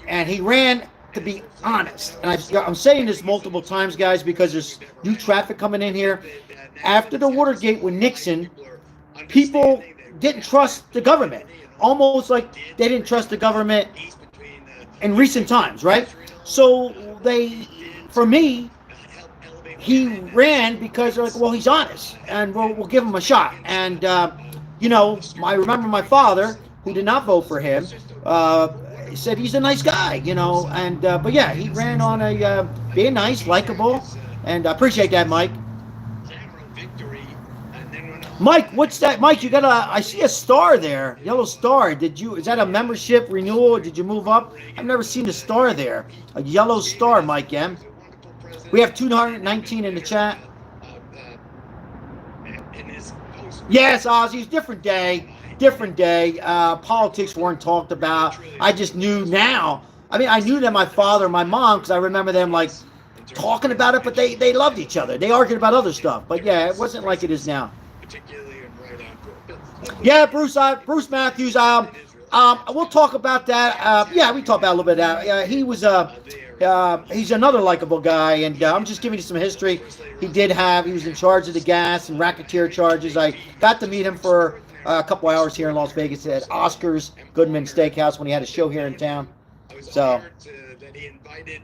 And he ran to be honest. And I'm saying this multiple times, guys, because there's new traffic coming in here. After the Watergate with Nixon, people didn't trust the government. Almost like they didn't trust the government in recent times, right? So for me, he ran because they're like, well, he's honest, and we'll give him a shot. And you know, I remember my father, who did not vote for him, said he's a nice guy, you know. And but yeah, he ran on a being nice, likable, and I appreciate that, Mike. Mike, what's that? Mike, you got I see a star there, yellow star. Is that a membership renewal? Or did you move up? I've never seen a star there. A yellow star, Mike M. We have 219 in the chat. Yes, Ozzy's different day. Politics weren't talked about. I just knew now. I mean, I knew that my father and my mom, because I remember them like talking about it, but they loved each other. They argued about other stuff. But yeah, it wasn't like it is now. Yeah, Bruce Matthews. We'll talk about that. Yeah, we talked about a little bit of that. He was he's another likable guy, and I'm just giving you some history. He was in charge of the gas and racketeer charges. I got to meet him for a couple hours here in Las Vegas at Oscar's Goodman Steakhouse when he had a show here in town. So that he invited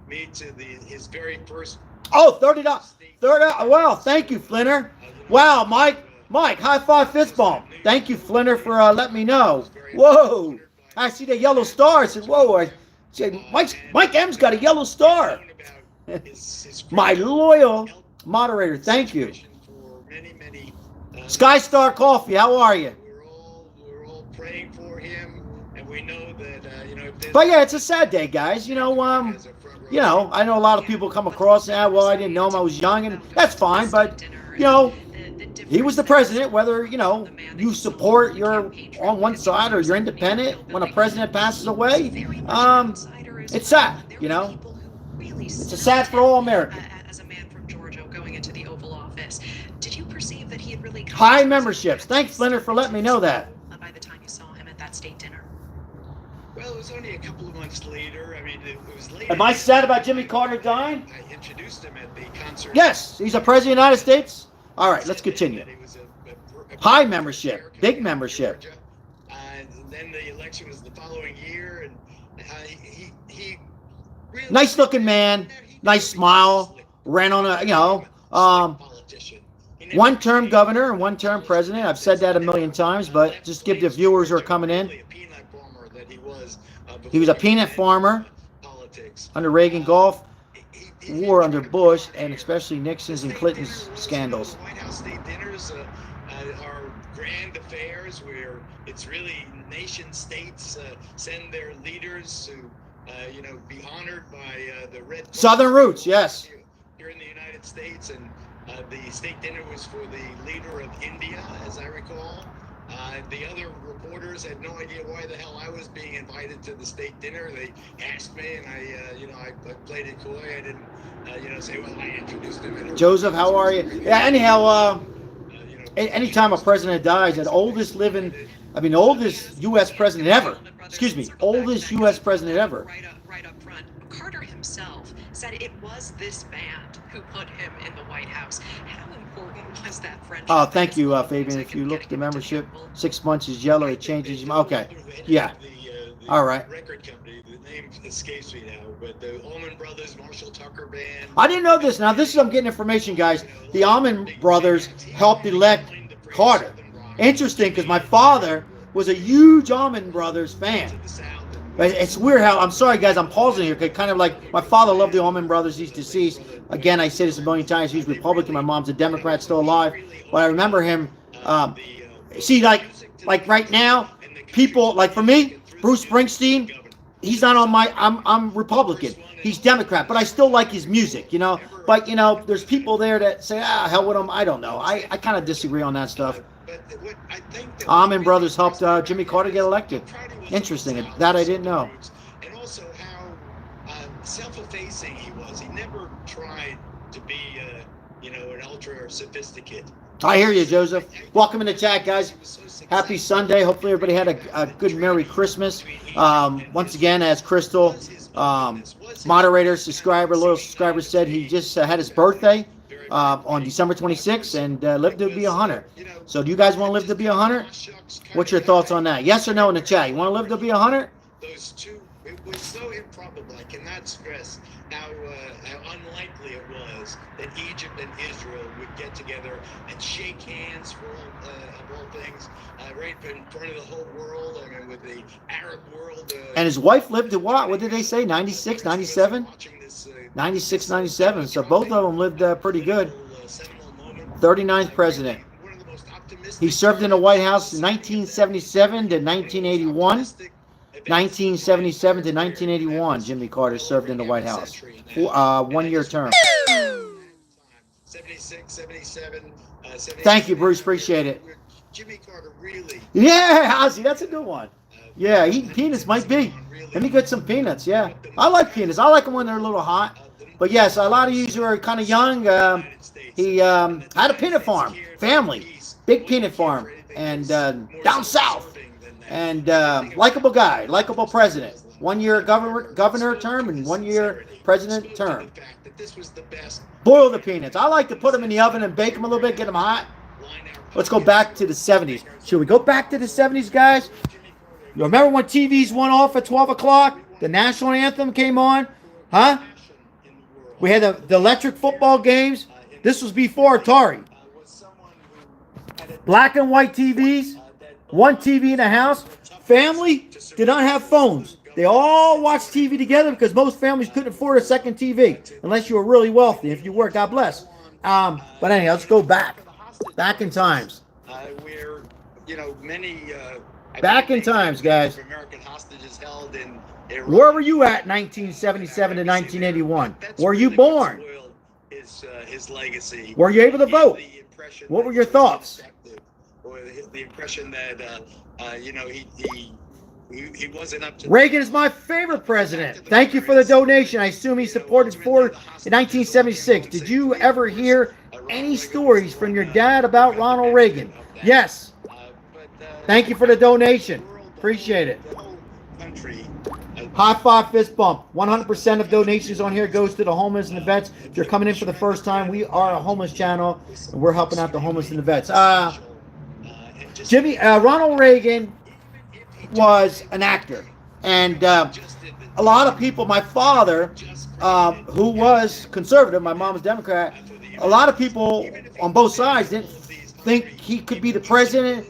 me to his very first. Oh, $30. Wow, thank you, Flinner. Wow, Mike, high five, fist bump. Thank you, Flinner, for letting me know. Whoa, I see the yellow star. I said, whoa. I said, Mike M's got a yellow star. My loyal moderator, thank you. Sky Star Coffee, how are you? We're all praying for him, and we know that But yeah, it's a sad day, guys. I know a lot of people come across that. Well, I didn't know him. I was young, and that's fine. But he was the president. Whether you support, you're on one side, or you're independent. When a president passes away, it's sad. It's sad for all Americans. As a man from Georgia going into the Oval Office, did you perceive that he had really high memberships? Thanks, Leonard, for letting me know that. By the time you saw him at that state dinner. Well, it was only a couple of months later. I mean, it was later. Am I sad about Jimmy Carter dying? I introduced him at the concert. Yes, he's a president of the United States. All right, let's continue. High membership, big membership. Then the election was the following year, and he really nice looking man, nice smile, ran on a one-term governor and one-term president. I've said that a million times, but just give the viewers who are coming in. He was a peanut farmer under Reagan Gulf War, under Bush, and especially Nixon's and Clinton's scandals. White House state dinners are grand affairs where it's really nation states send their leaders to be honored by the red Southern roots, yes. Here in the United States, and the state dinner was for the leader of India, as I recall. The other reporters had no idea why the hell I was being invited to the state dinner. They asked me, and I played it coy. I didn't, say, well, I introduced him. Joseph, how are you? Yeah. Anyhow, anytime a president dies, the oldest U.S. president ever. Excuse me, oldest U.S. president ever. Right up front, Carter himself said it was this band who put him in the White House. How important was that friendship? Oh, thank you, Fabian. If you look at the membership, 6 months is yellow, it changes. Okay, yeah. All right. Record company, the name escapes me now, but the Allman Brothers, Marshall Tucker Band. I didn't know this. Now, I'm getting information, guys. The Allman Brothers helped elect Carter. Interesting, because my father was a huge Allman Brothers fan. It's weird how, I'm sorry guys, I'm pausing here, kind of like my father loved the Allman Brothers, he's deceased. Again, I say this a million times, he's Republican, my mom's a Democrat, still alive. But I remember him, see, like right now, people, like for me, Bruce Springsteen, he's not on I'm Republican, he's Democrat, but I still like his music, But, there's people there that say, hell with him, I don't know. I kind of disagree on that stuff. Allman Brothers helped Jimmy Carter get elected. Interesting. That I didn't know. And also how self-effacing he was. He never tried to be, an ultra sophisticate. I hear you, Joseph. Welcome in the chat, guys. Happy Sunday. Hopefully everybody had a good Merry Christmas. Once again, as Crystal, moderator, loyal subscriber said, he just had his birthday on December 26th and lived to be 100. So do you guys want to live to be 100? What's your thoughts on that? Yes or no in the chat? You want to live to be 100? was so improbable. I cannot stress how unlikely it was that Egypt and Israel would get together and shake hands for of all things, right in front of the whole world. I mean, with the Arab world. And his wife lived to what? What did they say? 96, 97? 96, 97. So both of them lived pretty good. 39th president. He served in the White House 1977 to 1981. 1977 to 1981, Jimmy Carter served in the White House. 1-year term. 76, 77. Thank you, Bruce. Appreciate it. Jimmy Carter really. Yeah, Ozzy, that's a good one. Yeah, eating peanuts might be. Let me get some peanuts. Yeah, I like peanuts. I like them when they're a little hot. But yes, a lot of you who are kind of young. He had a peanut farm, family, big peanut farm, and down south. And likable guy, likable president. 1-year governor term and 1-year president term. Boil the peanuts. I like to put them in the oven and bake them a little bit, get them hot. Let's go back to the 70s. Should we go back to the 70s, guys? You remember when TVs went off at 12 o'clock? The national anthem came on? Huh? We had the electric football games. This was before Atari. Black and white TVs. One TV in the house. Family did not have phones. They all watched TV together because most families couldn't afford a second TV unless you were really wealthy. If you were, God bless. But anyway, let's go back. Back in times. Where, many. Back in times, guys. American hostages held in Iraq. Where were you at 1977 to 1981? Were you born? His legacy. Were you able to vote? What were your thoughts? Or the impression that he wasn't up to. Reagan is my favorite president. Thank you for the donation. I assume he supported Ford in 1976. Did you ever hear any stories from your dad about Ronald Reagan? Yes. Thank you for the donation. Appreciate it. High five, fist bump. 100% of donations on here goes to the homeless and the vets. If you're coming in for the first time, we are a homeless channel, and we're helping out the homeless and the vets. Ronald Reagan was an actor, and a lot of people, my father, who was conservative, my mom was Democrat, a lot of people on both sides didn't think he could be the president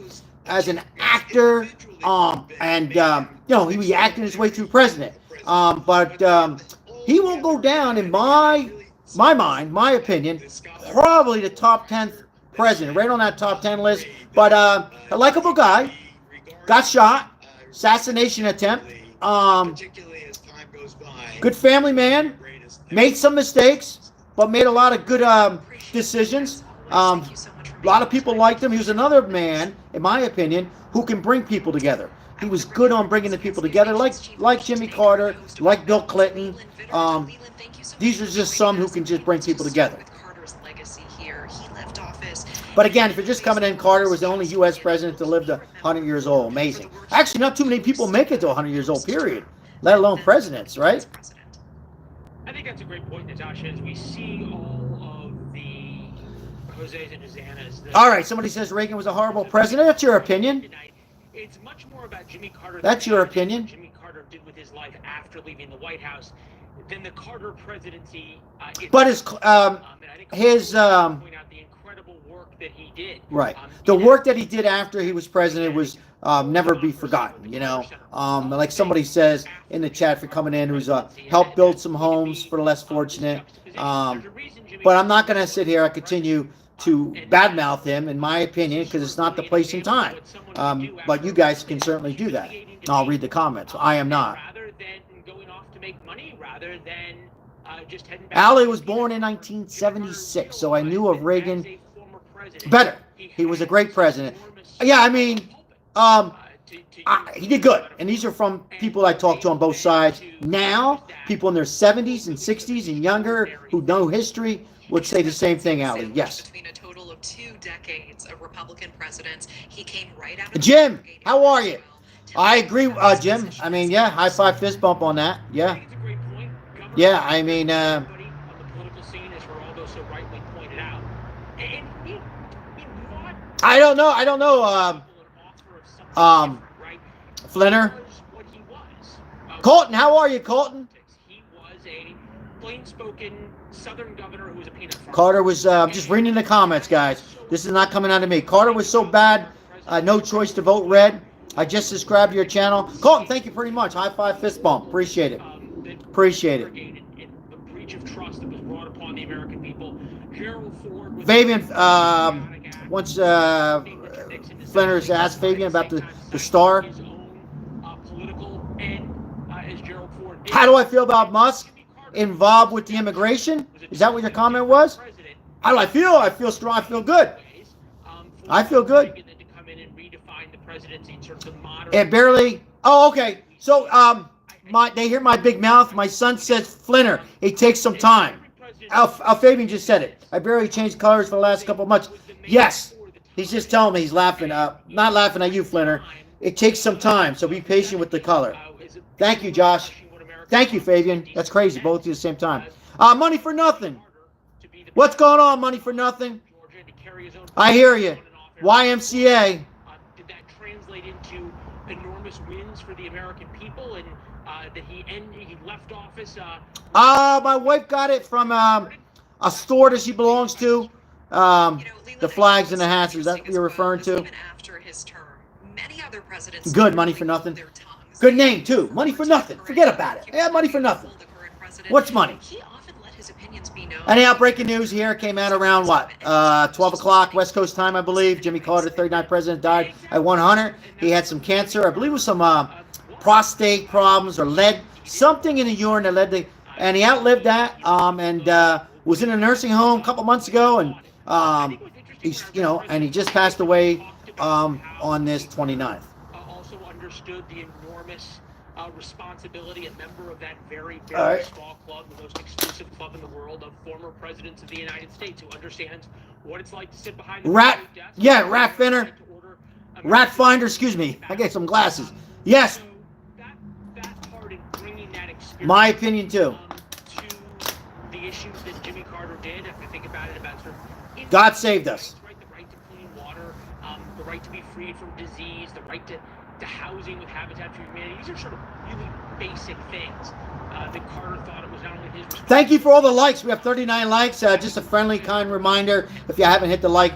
as an actor, he was acting his way through president. But he will go down in my mind, my opinion, probably the top 10th president, right on that top 10 list. But a likable guy, got shot, assassination attempt, good family man, made some mistakes, but made a lot of good decisions. A lot of people liked him. He was another man, in my opinion, who can bring people together. He was good on bringing the people together, like Jimmy Carter, like Bill Clinton. These are just some who can just bring people together. But again, if you're just coming in, Carter was the only U.S. president to live to 100 years old. Amazing. Actually, not too many people make it to 100 years old, period, let alone presidents, right? I think that's a great point, Natasha, as we see all of the Jose's and Hosannas. All right, somebody says Reagan was a horrible president. That's your opinion. It's much more about Jimmy Carter. That's your opinion. Jimmy Carter did with his life after leaving the White House than the Carter presidency. But his point out the incredible work that he did. Right. The work that he did after he was president was never be forgotten. Like somebody says in the chat for coming in, who's helped build some homes for the less fortunate. But I'm not going to sit here and continue to badmouth him, in my opinion, because it's not the place and time. But you guys can certainly do that. I'll read the comments. I am not. Ali was born in 1976, so I knew of Reagan better. He was a great president. Yeah, I mean, he did good. And these are from people I talked to on both sides. Now, people in their 70s and 60s and younger who know history would say the same thing, Ali. Yes. Between a total of 2 decades of Republican presidents, he came right out of Jim, how are you? I agree, Jim. I mean, yeah, high five, fist bump on that. Yeah. Yeah, I mean, I don't know. Flinner. Colton, how are you, Colton? He was a plain-spoken Southern governor who was a peanut farmer. Carter was, just reading the comments, guys. This is not coming out of me. Carter was so bad, no choice to vote red. I just subscribed to your channel. Colton, thank you pretty much. High five, fist bump. Appreciate it. Appreciate it. The breach of trust that was brought upon the American people. Gerald Ford was Fabian, once Flinders asked Fabian about the star. How do I feel about Musk involved with the immigration? Is that what your comment was? How do I feel? I feel strong. I feel good. I feel good. It barely. Oh, okay. So, they hear my big mouth. My son says Flinner. It takes some time. Al Fabian just said it. I barely changed colors for the last couple of months. Yes. He's just telling me he's laughing. Not laughing at you, Flinner. It takes some time, so be patient with the color. Thank you, Josh. Thank you, Fabian. That's crazy. Both at the same time. Money for nothing. What's going on, money for nothing? I hear you. YMCA. Did that translate into enormous wins for the American people, and that he left office? My wife got it from a store that she belongs to. The flags and the hats. Is that what you're referring to? Good, money for nothing. Good name too. Money for nothing. Forget about it. Yeah, money for nothing. What's money? Anyhow, breaking news here. Came out around what? 12 o'clock West Coast time, I believe. Jimmy Carter, 39th president, died at 100. He had some cancer. I believe it was some prostate problems or lead, something in the urine that led to, and he outlived that. And was in a nursing home a couple months ago, and he's, and he just passed away on this 29th. Also understood the enormous responsibility, a member of that very, very small club, the most exclusive club in the world, of former presidents of the United States, who understands what it's like to sit behind the Rat Finder. Rat Finder, excuse me. I get some glasses. Yes. That part in bringing that experience, my opinion too. To the issues that Jimmy Carter did, if you think about it, about sort of God saved us. The right to clean water, the right to be freed from disease, the right to housing with Habitat for Humanity. These are sort of really basic things that Carter thought it was not only his responsibility. Thank you for all the likes. We have 39 likes. Just a friendly, kind reminder, if you haven't hit the like,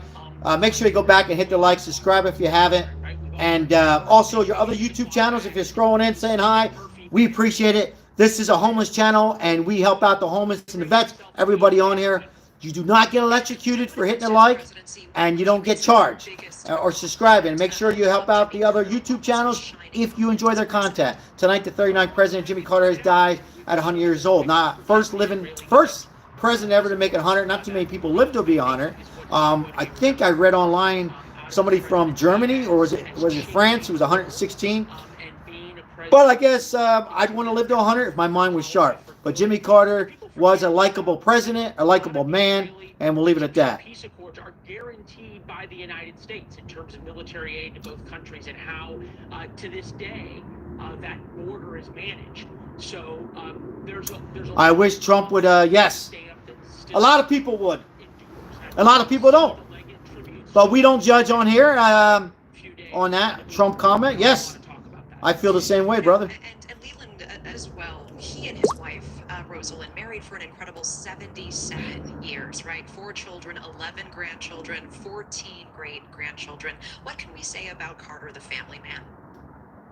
make sure you go back and hit the like, subscribe if you haven't. And also your other YouTube channels, if you're scrolling in saying hi, we appreciate it. This is a homeless channel, and we help out the homeless and the vets, everybody on here. You do not get electrocuted for hitting a like, and you don't get charged or subscribing. Make sure you help out the other YouTube channels if you enjoy their content. Tonight, the 39th president, Jimmy Carter, has died at 100 years old. Not first president ever to make it 100. Not too many people live to be 100. I think I read online somebody from Germany, or was it France, who was 116. But I guess I'd want to live to 100 if my mind was sharp. But Jimmy Carter was a likable president, a likable man, and we'll leave it at that. Peace accords are guaranteed by the United States in terms of military aid to both countries, and how, to this day, that border is managed. So there's a I wish Trump would. Yes, a lot of people would. A lot of people don't. But we don't judge on here. On that Trump comment, yes, I feel the same way, brother. And Leland as well. He and his wife, Rosalind, married for an incredible 77 years, right? 4 children, 11 grandchildren, 14 great-grandchildren. What can we say about Carter, the family man?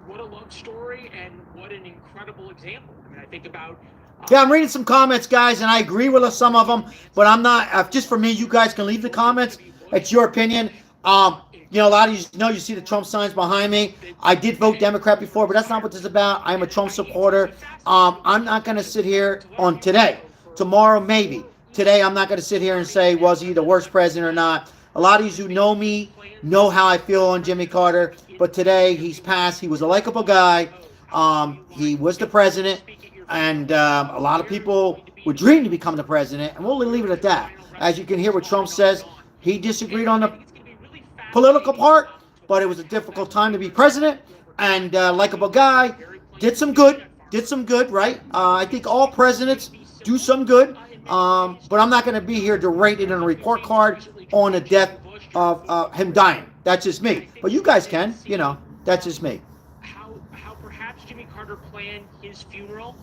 What a love story, and what an incredible example. I mean, I think about... Yeah, I'm reading some comments, guys, and I agree with some of them, but I'm not... just for me, you guys can leave the comments. It's your opinion. A lot of you see the Trump signs behind me. I did vote Democrat before, but that's not what this is about. I'm a Trump supporter. I'm not going to sit here on today. Tomorrow, maybe. Today, I'm not going to sit here and say, was he the worst president or not? A lot of you who know me know how I feel on Jimmy Carter. But today, he's passed. He was a likable guy. He was the president. And a lot of people would dream to become the president. And we'll leave it at that. As you can hear what Trump says, he disagreed on the political part, but it was a difficult time to be president, and likable guy, did some good, right? I think all presidents do some good, but I'm not going to be here to rate it on a report card on the death of him dying. That's just me. But you guys can, that's just me. How perhaps Jimmy Carter Carter plan his funeral?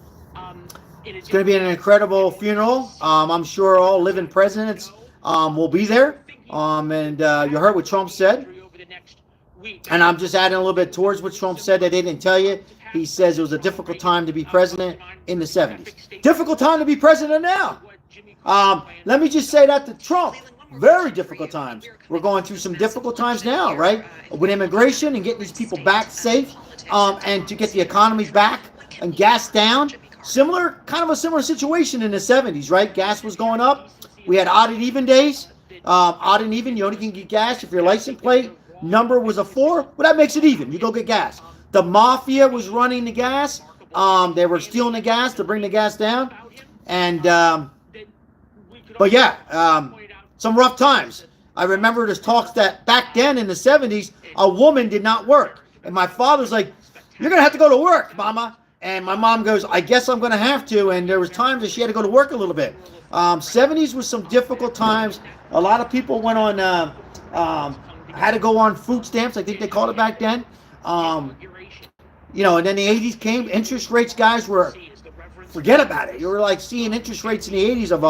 It's going to be an incredible funeral. I'm sure all living presidents will be there. And you heard what Trump said. And I'm just adding a little bit towards what Trump said that they didn't tell you. He says it was a difficult time to be president in the 70s. Difficult time to be president now. Let me just say that to Trump. Very difficult times. We're going through some difficult times now, right? With immigration and getting these people back safe, and to get the economy back and gas down. Kind of a similar situation in the 70s, right? Gas was going up. We had odd and even days. Odd and even, you only can get gas if your license plate number was a 4. Well, that makes it even. You go get gas. The mafia was running the gas. They were stealing the gas to bring the gas down. And, but yeah, some rough times. I remember there's talks that back then in the 70s, a woman did not work. And my father's like, you're going to have to go to work, Mama. And my mom goes, I guess I'm going to have to. And there was times that she had to go to work a little bit. 70s was some difficult times. A lot of people went on, had to go on food stamps. I think they called it back then. You know, and then the 80s came. Interest rates, guys, were, forget about it. You were like seeing interest rates in the 80s of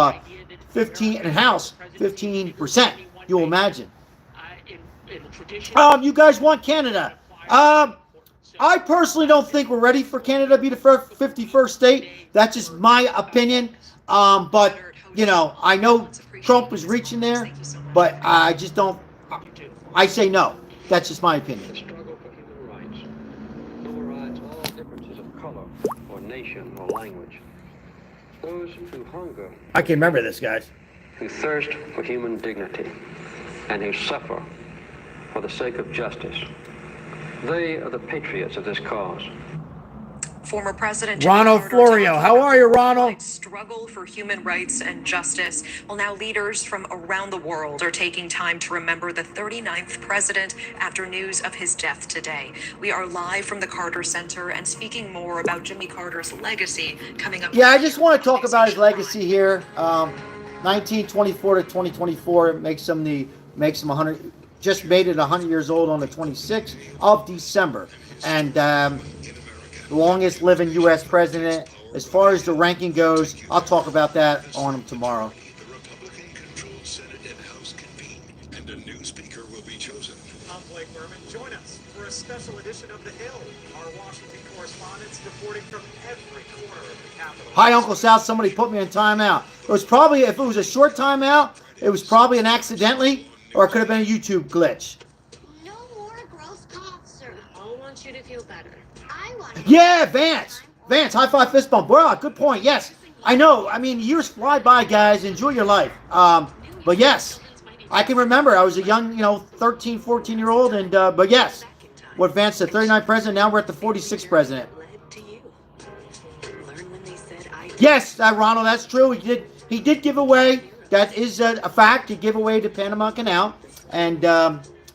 15%. You'll imagine. You guys want Canada. I personally don't think we're ready for Canada to be the 51st state. That's just my opinion. But, you know, I know Trump is reaching there, but I just don't. I say no. That's just my opinion. The struggle for human rights overrides all differences of color or nation or language. Those who hunger, I can remember this, guys. who thirst for human dignity, and who suffer for the sake of justice. They are the patriots of this cause. Former President Ronald Florio. How are you, Ronald? Struggle for human rights and justice. Well, now leaders from around the world are taking time to remember the 39th president after news of his death today. We are live from the Carter Center and speaking more about Jimmy Carter's legacy coming up. Yeah, I just want to talk about his legacy here. 1924 to 2024 makes him 100. Just made it 100 years old on the 26th of December, and the longest living U.S. president. As far as the ranking goes, I'll talk about that on him tomorrow. The Republican-controlled Senate and House convene, and a new speaker will be chosen. I'm Blake Berman. Join us for a special edition of The Hill. Our Washington correspondents reporting from every corner of the Capitol. Hi, Uncle Sal. Somebody put me in timeout. It was probably, if it was a short timeout, it was probably an accidentally, or it could have been a YouTube glitch. No more gross coughs, sir. I want you to feel better. I want to. Yeah, Vance. Vance, high five, fist bump. Wow, good point. Yes, I know. I mean, years fly by, guys. Enjoy your life. But yes, I can remember. I was a young, 13, 14-year-old, and but yes, what Vance said, 39th president. Now we're at the 46th president. Yes, Ronald, that's true. He did give away. That is a fact. He gave away the Panama Canal, and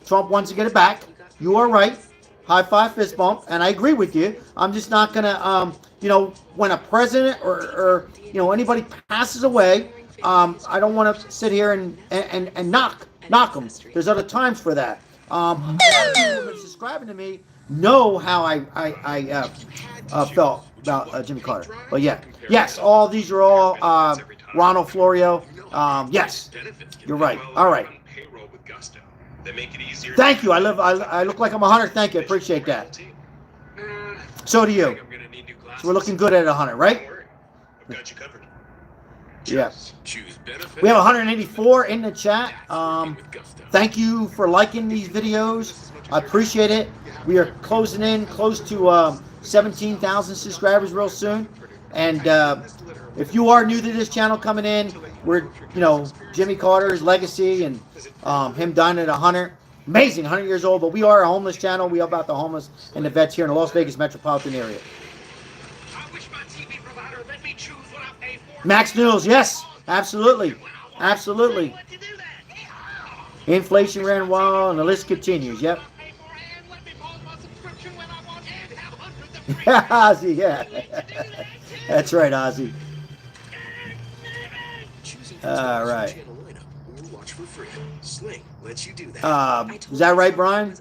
Trump wants to get it back. You are right. High five, fist bump, and I agree with you. I'm just not gonna, when a president or anybody passes away, I don't want to sit here and knock them. There's other times for that. Subscribing to me know how I felt about Jimmy Carter. But yeah, yes, all these are all Ronald Florio. Yes, you're right. All right. Thank you. I look like I'm 100. Thank you. I appreciate that. So do you. So we're looking good at 100, right? Got you covered. Yeah. We have 184 in the chat. Thank you for liking these videos. I appreciate it. We are close to 17,000 subscribers real soon. And if you are new to this channel coming in, we're, Jimmy Carter's legacy and him dying at 100. Amazing, 100 years old. But we are a homeless channel. We are about the homeless and the vets here in the Las Vegas metropolitan area. Max News, yes, absolutely. Absolutely. Inflation ran wild and the list continues. Yep. Ozzy, yeah. That's right, Ozzy. All right. swing. Let you do that. Is that right, Brian?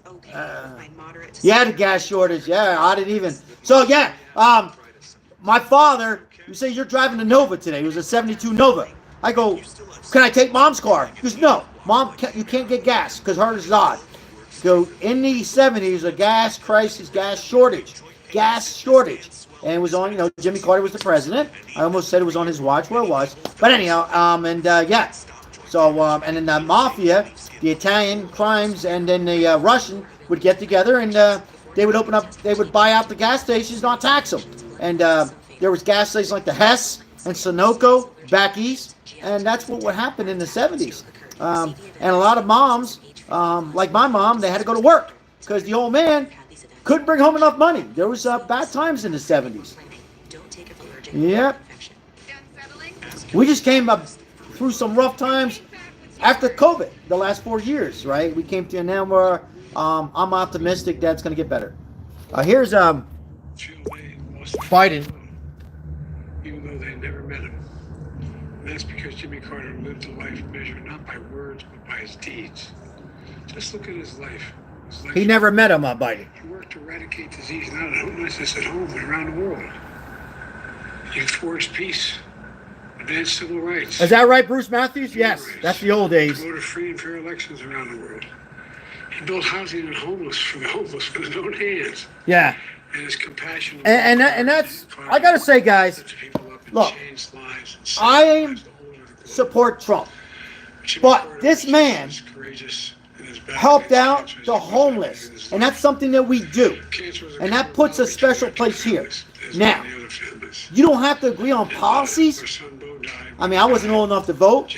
Yeah, the gas shortage. Yeah, I didn't even. So yeah, my father. You say you're driving a Nova today. It was a '72 Nova. I go, can I take Mom's car? He goes, no, Mom, you can't get gas because hers is odd. So in the '70s, a gas crisis, gas shortage, and it was on. You know, Jimmy Carter was the president. I almost said it was on his watch. Well, it was, but anyhow, yeah. So and then the mafia, the Italian crimes, and then the Russian would get together and they would open up. They would buy out the gas stations, not tax them, and there was gas stations like the Hess and Sunoco back east, and that's what would happen in the '70s. And a lot of moms, like my mom, they had to go to work because the old man couldn't bring home enough money. There was bad times in the '70s. Yep. We just came up through some rough times after COVID, the last 4 years, right? We came to an end where I'm optimistic that's going to get better. Here's Biden. Even though they never met him. And that's because Jimmy Carter lived a life measured not by words, but by his deeds. Just look at his life. He never met him, Biden. He worked to eradicate disease, not just at home, but around the world. He forged peace, advanced civil rights. Is that right, Bruce Matthews? Yes, that's the old days. Promoted free and fair elections around the world. He built housing and homeless for the homeless with his own hands. Yeah. And his compassion. And that's, I got to say, guys, look, I support Trump, but this man helped out the homeless, and that's something that we do, and that puts a special place here. Now, you don't have to agree on policies. I mean, I wasn't old enough to vote,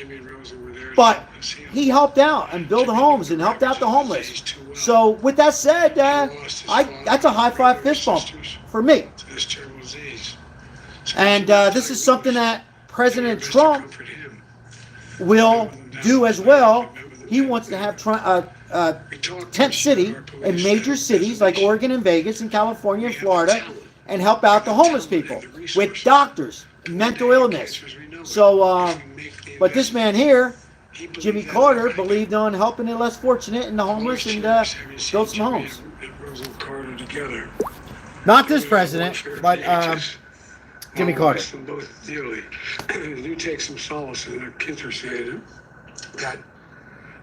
but he helped out and built homes and helped out the homeless. So with that said, that's a high five fist bump for me. And this is something that President Trump will do as well. He wants to have tent city in major cities like Oregon and Vegas and California and Florida and help out the homeless people with doctors, mental illness. So, but this man here, Jimmy Carter, believed on helping the less fortunate and the homeless and built some homes. Not this president, but Jimmy Carter. Both dearly. You take some solace in their kids are saying that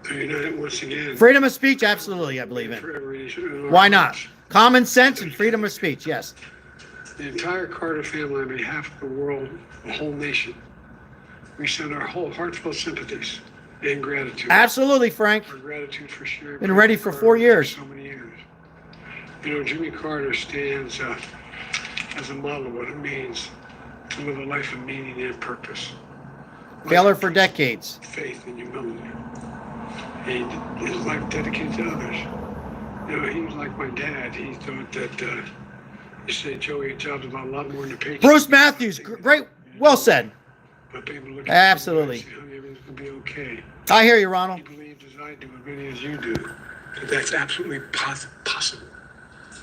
they're united once again. Freedom of speech, absolutely, I believe in. Why not? Common sense and freedom of speech, yes. The entire Carter family, on behalf of the world, the whole nation, we send our whole heartfelt sympathies and gratitude. Absolutely, Frank. Our gratitude for sharing. Been ready for 4 years. So many years. You know, Jimmy Carter stands as a model of what it means to live a life of meaning and purpose. Failure for decades. Faith and humility. And his life dedicated to others. You know, he was like my dad. He thought that, you say, Joey, your job's about a lot more than the paycheck. Bruce Matthews, great, well said. Absolutely. Everything's going to be okay. I hear you, Ronald. He believed as I do, as many as you do, that that's absolutely possible.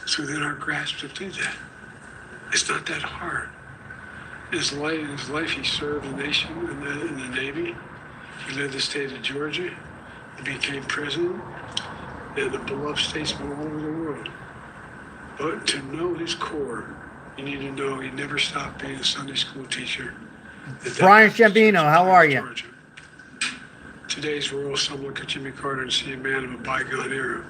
It's within our grasp to do that. It's not that hard. His life, he served the nation in the Navy. He led the state of Georgia. He became president. And the beloved statesman all over the world. But to know his core, you need to know he never stopped being a Sunday school teacher. Brian Shambino, how are you? Georgia. Today's world, some look at Jimmy Carter and see a man of a bygone era.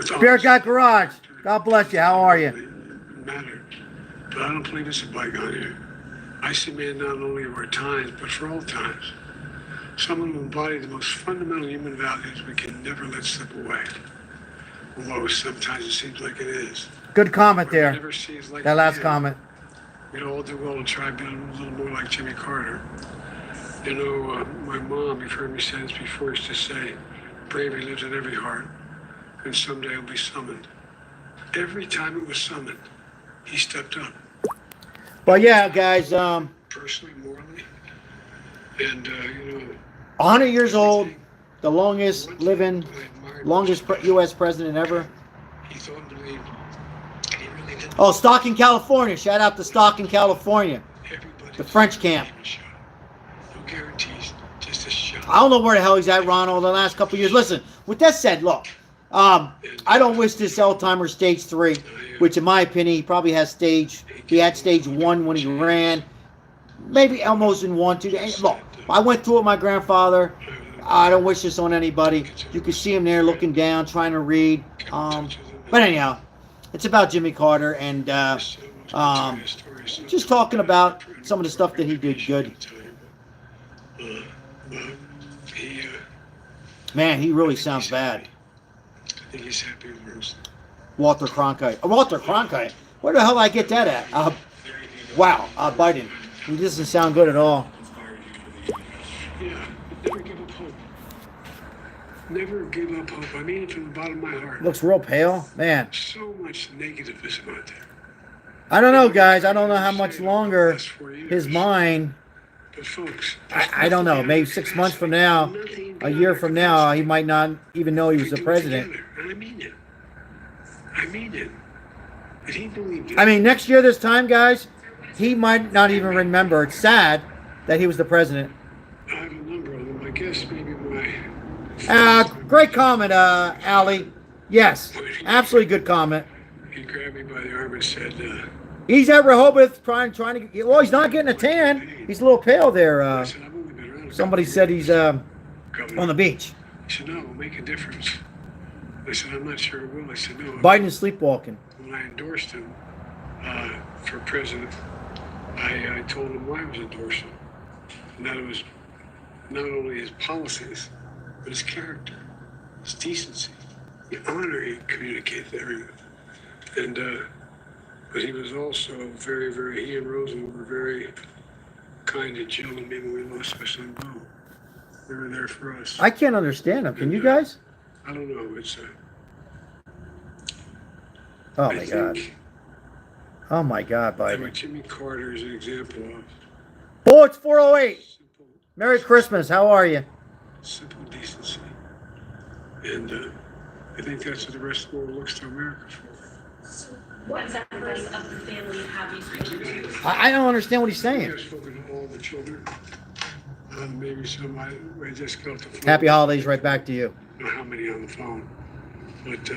Spirit God Garage, God bless you, how are you? Mattered. But I don't believe it's a bygone era. I see man not only of our times, but for all times. Someone who embodied the most fundamental human values we can never let slip away. Although sometimes it seems like it is. Good comment there. Never seems like that last comment. We'd all do well to try being a little more like Jimmy Carter. You know, my mom, you've heard me say this before, used to say, bravery lives in every heart, and someday it'll be summoned. Every time it was summoned, he stepped up. But yeah, guys, personally, morally, and you know, 100 years old, the longest living, longest U.S. president ever. He thought and believed. He really did. Oh, Stockton, California. Shout out to Stockton, California. The French camp. No guarantees, just a shot. I don't know where the hell he's at, Ronald, the last couple of years. Listen, with that said, look, I don't wish this Alzheimer's stage 3, which in my opinion, he probably has he had stage 1 when he ran. Maybe Elmo's in 1, 2. Look, I went through it with my grandfather. I don't wish this on anybody. You can see him there looking down, trying to read. But anyhow, it's about Jimmy Carter and just talking about some of the stuff that he did good. Man, he really sounds bad. I think he's happy with most. Walter Cronkite. Walter Cronkite? Where the hell did I get that at? Wow, Biden. He doesn't sound good at all. Yeah, never give up hope. Never give up hope. I mean it from the bottom of my heart. Looks real pale. Man. So much negativism out there. I don't know, guys. I don't know how much longer his mind... But folks... I don't know. Maybe 6 months from now, a year from now, he might not even know he was the president. And I mean it. I mean it. And he believed it. I mean, next year this time, guys, he might not even remember. It's sad that he was the president. I have a number of them. I guess maybe my... Great comment, Allie. Yes, absolutely good comment. He grabbed me by the arm and said... He's at Rehoboth trying to get... Well, he's not getting a tan. He's a little pale there. Somebody said he's on the beach. He said, no, it'll make a difference. I said, I'm not sure it will. I said, no. Biden's sleepwalking. When I endorsed him for president, I told him why I was endorsing him. And that it was not only his policies, but his character, his decency, the honor he communicated to everyone. And, but he was also very, very, he and Rosen were very kind to Jill and me when we lost my son, Bo. They were there for us. I can't understand him. Can you guys? I don't know. It's oh my God. Oh my God, I Biden. mean, Jimmy Carter is an example of Oh, it's 4:08. Merry Christmas. How are you? simple decency. And I think that's what the rest of the world looks to America for. What exactly of the family have you spoken to? I don't understand what he's saying. I've spoken to all the children. Maybe some I just got the phone. Happy holidays right back to you. I don't know how many on the phone. But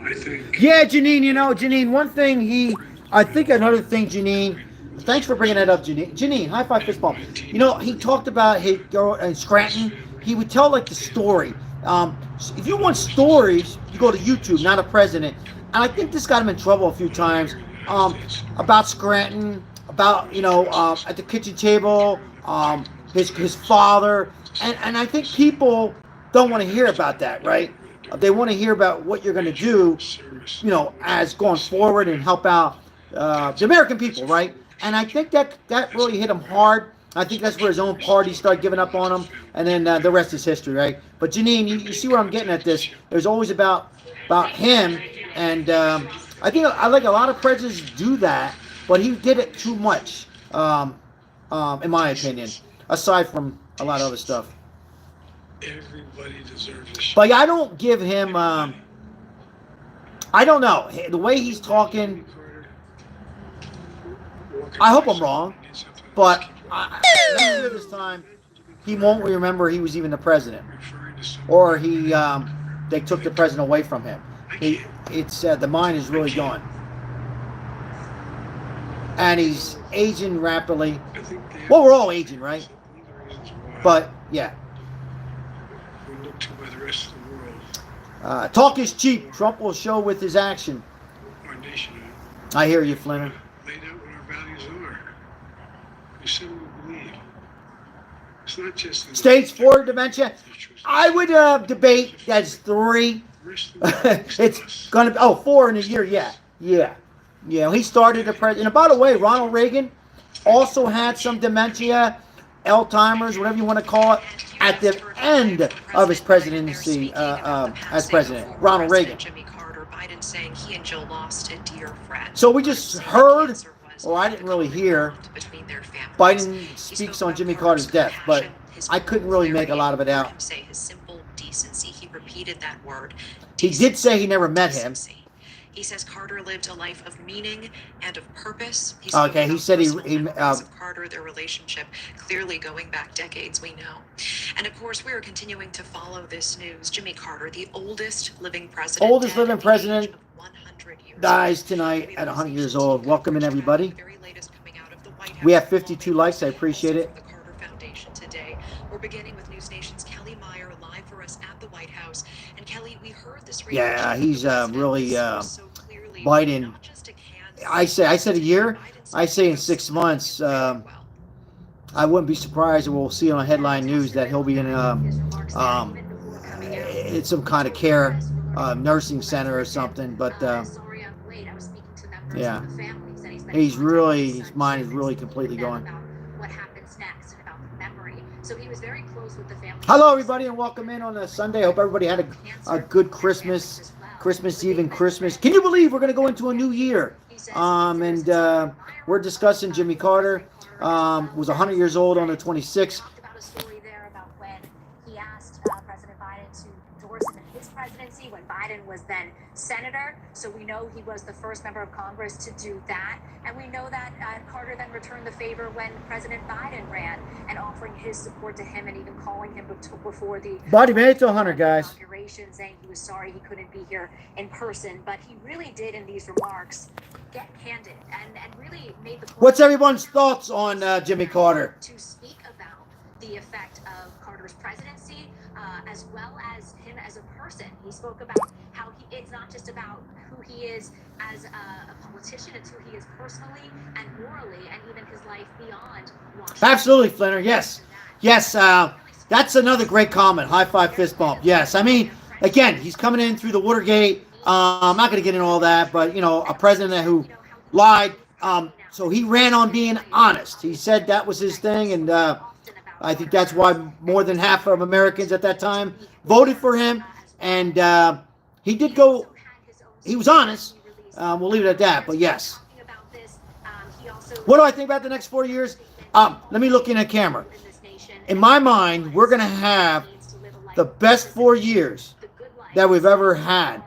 I think... Yeah, Janine, Janine, one thing I think another thing, Janine, thanks for bringing that up, Janine. Janine, high five, fist bump. He talked about his girl in Scranton. He would tell, like, the story. If you want stories, you go to YouTube, not a president. And I think this got him in trouble a few times about Scranton, about, at the kitchen table, his father. And I think people don't want to hear about that, right? They want to hear about what you're going to do, as going forward and help out the American people, right? And I think that really hit him hard. I think that's where his own party started giving up on him, and then the rest is history, right? But Janine, you see where I'm getting at this. It was always about him, and I think a lot of presidents do that, but he did it too much, in my opinion, aside from a lot of other stuff. Everybody deserves a shot. But I don't give him, I don't know, the way he's talking, I hope I'm wrong, but this time, he won't remember he was even the president, or they took the president away from him. The mind is really gone, and he's aging rapidly. Well, we're all aging, right? But yeah. We look to by the rest of the world. Talk is cheap. Trump will show with his action. Our nation. I hear you, Flinner. Laid out what our values are. We said what we believe. It's not just Stage 4 dementia. I would debate that's 3. It's gonna be 4 in a year. Yeah. He started the president. And by the way, Ronald Reagan also had some dementia, Alzheimer's, whatever you want to call it, at the end of his presidency as president. Ronald Reagan. Jimmy Carter, Biden saying he and Jill lost a dear friend. So we just heard, or I didn't really hear, Biden speaks on Jimmy Carter's death, but I couldn't really make a lot of it out. Say his simple decency. He repeated that word. He did say he never met him. He says Carter lived a life of meaning and of purpose. Okay, he said he of Carter, their relationship clearly going back decades, we know. And of course, we are continuing to follow this news. Jimmy Carter, the oldest living president, dies tonight at 100 years old. Welcome in, everybody. We have 52 likes. I appreciate it. The Carter Foundation today. We're beginning with News Nation's Kelly Meyer live for us at the White House. And Kelly, we heard this. Yeah, he's really Biden. I said a year. I say in 6 months. I wouldn't be surprised if we'll see on headline news that he'll be in it's some kind of care nursing center or something. But yeah, he's really, his mind is really completely going. Hello, everybody, and welcome in on a Sunday. I hope everybody had a good Christmas Eve and Christmas. Can you believe we're going to go into a new year? We're discussing Jimmy Carter. Was 100 years old on the 26th. About a story there about when he asked President Biden to endorse him in his presidency when Biden was then senator. So we know he was the first member of Congress to do that. And we know that Carter then returned the favor when President Biden ran and offering his support to him and even calling him before the Body made it to 100, guys. inauguration, saying he was sorry he couldn't be here in person. But he really did in these remarks get candid and really made the point. What's everyone's thoughts on Jimmy Carter? To speak about the effect of Carter's presidency, as well as him as a person. He spoke about how it's not just about who he is as a politician, it's who he is personally and morally, and even his life beyond Washington. Absolutely, Flinner. Yes. That's another great comment. High five, fist bump. Yes. I mean, again, he's coming in through the Watergate. I'm not going to get into all that, but, a president who lied. So he ran on being honest. He said that was his thing, and I think that's why more than half of Americans at that time voted for him. And he did go, he was honest. We'll leave it at that, but yes. What do I think about the next 4 years? Let me look in the camera. In my mind, we're going to have the best 4 years that we've ever had.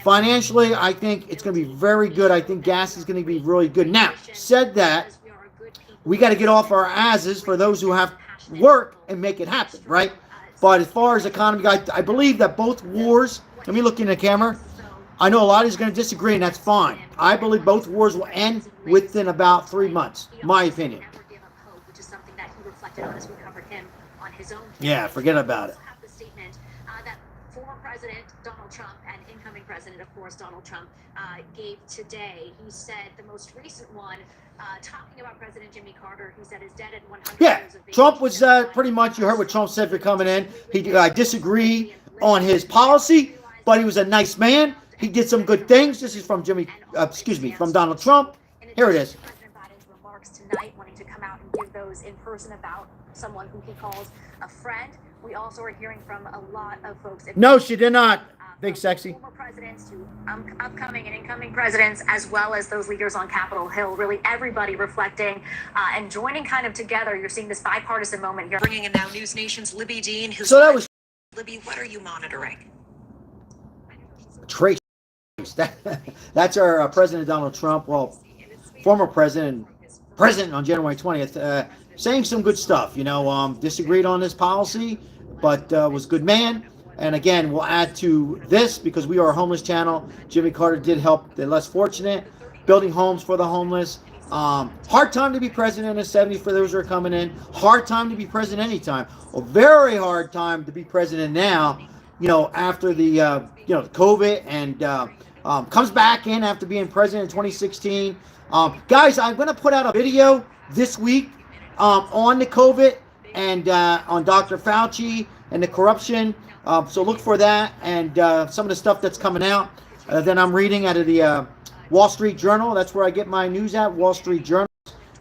Financially, I think it's going to be very good. I think gas is going to be really good. Now, said that, we got to get off our asses for those who have work and make it happen, right? But as far as economy, I believe that both wars, let me look in the camera. I know a lot is going to disagree, and that's fine. I believe both wars will end within about 3 months, my opinion. Yeah, forget about it. The statement that former President Donald Trump and incoming President, of course, Donald Trump, gave today. He said the most recent one, talking about President Jimmy Carter, he said is dead at 100 years of age. Trump was pretty much, you heard what Trump said for coming in. I disagree on his policy, but he was a nice man. He did some good things. This is from from Donald Trump. Here it is. President Biden's remarks tonight, wanting to come out and give those in person about someone who he calls a friend. We also are hearing from a lot of folks. No, she did not. Big sexy. Former presidents to upcoming and incoming presidents, as well as those leaders on Capitol Hill. Really, everybody reflecting and joining kind of together. You're seeing this bipartisan moment here. Bringing in now News Nation's Libby Dean, who's so that was Libby. What are you monitoring? Trace. That's our President Donald Trump. Well, former president on January 20th, saying some good stuff. Disagreed on his policy, but was a good man. And again, we'll add to this because we are a homeless channel. Jimmy Carter did help the less fortunate, building homes for the homeless. Hard time to be president in the 70s for those who are coming in. Hard time to be president anytime. A very hard time to be president now, after the, COVID and comes back in after being president in 2016. Guys, I'm going to put out a video this week on the COVID and on Dr. Fauci and the corruption. So look for that and some of the stuff that's coming out. Then I'm reading out of the Wall Street Journal. That's where I get my news at, Wall Street Journal.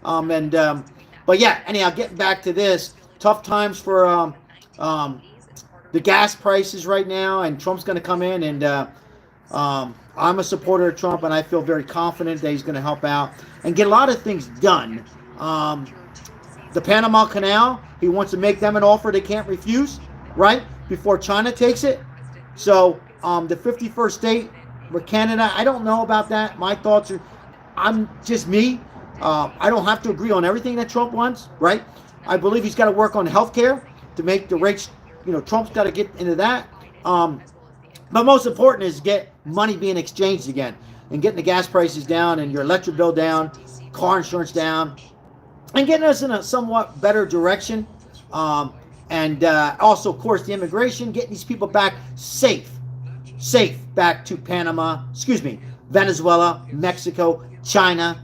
But yeah, anyhow, getting back to this, tough times for the gas prices right now, and Trump's going to come in, and I'm a supporter of Trump, and I feel very confident that he's going to help out and get a lot of things done. The Panama Canal, he wants to make them an offer they can't refuse, right? Before China takes it. So the 51st state with Canada, I don't know about that. My thoughts are, I'm just me. I don't have to agree on everything that Trump wants, right? I believe he's got to work on healthcare to make the rates, Trump's got to get into that. But most important is get money being exchanged again and getting the gas prices down and your electric bill down, car insurance down, and getting us in a somewhat better direction. And also, of course, the immigration, getting these people back safe back to Venezuela, Mexico, China,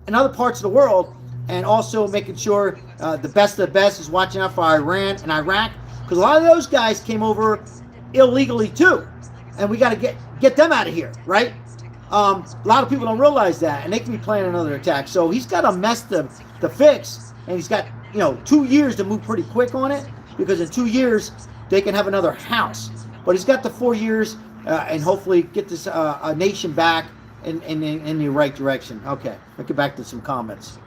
and other parts of the world, and also making sure the best of the best is watching out for Iran and Iraq, because a lot of those guys came over illegally too, and we got to get them out of here, right? A lot of people don't realize that, and they can be planning another attack. So he's got a mess to fix, and he's got 2 years to move pretty quick on it, because in 2 years they can have another house. But he's got the 4 years, and hopefully get this a nation back in the right direction. Okay, let's get back to some comments.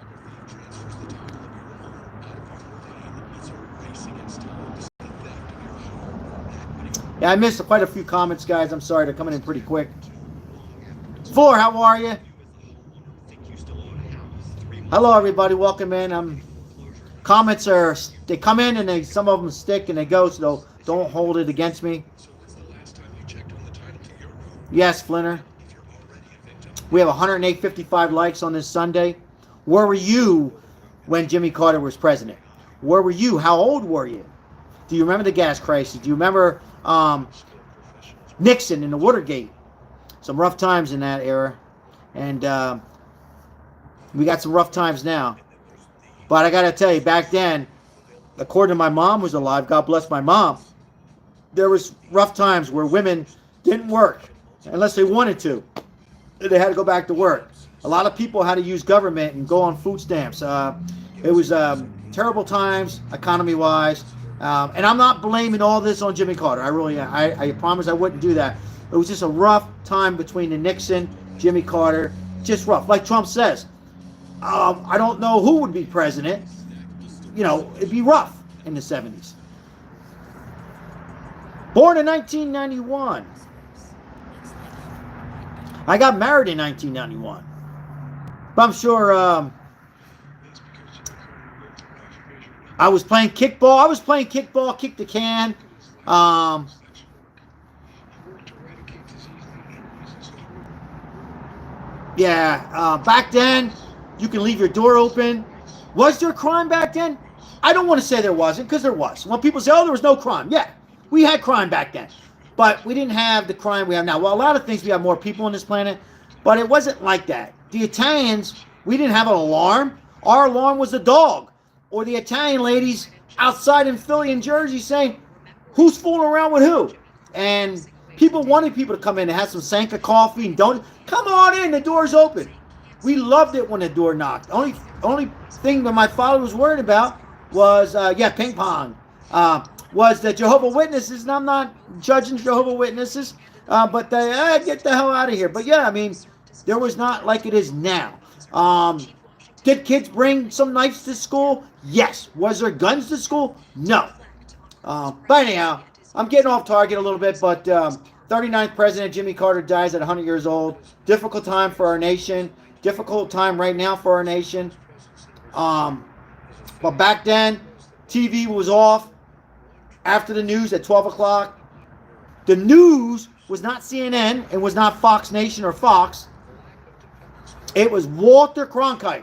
Yeah, I missed quite a few comments, guys. I'm sorry, they're coming in pretty quick. Four, how are you? Hello, everybody. Welcome in. Comments they come in and some of them stick and they go, so don't hold it against me. Yes, Flinner. We have 155 likes on this Sunday. Where were you when Jimmy Carter was president? Where were you? How old were you? Do you remember the gas crisis? Do you remember Nixon and the Watergate? Some rough times in that era. And we got some rough times now. But I got to tell you, back then, according to my mom who's alive, God bless my mom, there was rough times where women didn't work unless they wanted to. They had to go back to work. A lot of people had to use government and go on food stamps. It was terrible times, economy-wise. And I'm not blaming all this on Jimmy Carter. I promise I wouldn't do that. It was just a rough time between the Nixon, Jimmy Carter. Just rough. Like Trump says, I don't know who would be president. It'd be rough in the 70s. Born in 1991. I got married in 1991. But I'm sure I was playing kickball. Kick the can. Back then, you can leave your door open. Was there crime back then? I don't want to say there wasn't, because there was. When people say, oh, there was no crime. Yeah, we had crime back then. But we didn't have the crime we have now. Well, a lot of things, we have more people on this planet, but it wasn't like that. The Italians, we didn't have an alarm. Our alarm was a dog. Or the Italian ladies outside in Philly and Jersey saying, who's fooling around with who? And people wanted people to come in and have some Sanka coffee and don't come on in, the door's open. We loved it when the door knocked. Only thing that my father was worried about was, ping pong. Was the Jehovah Witnesses, and I'm not judging Jehovah Witnesses, but they get the hell out of here. But yeah, I mean, there was not like it is now. Did kids bring some knives to school? Yes. Was there guns to school? No. But anyhow, I'm getting off target a little bit, but 39th President Jimmy Carter dies at 100 years old. Difficult time for our nation. Difficult time right now for our nation. But back then, TV was off after the news at 12 o'clock. The news was not CNN. It was not Fox Nation or Fox. It was Walter Cronkite.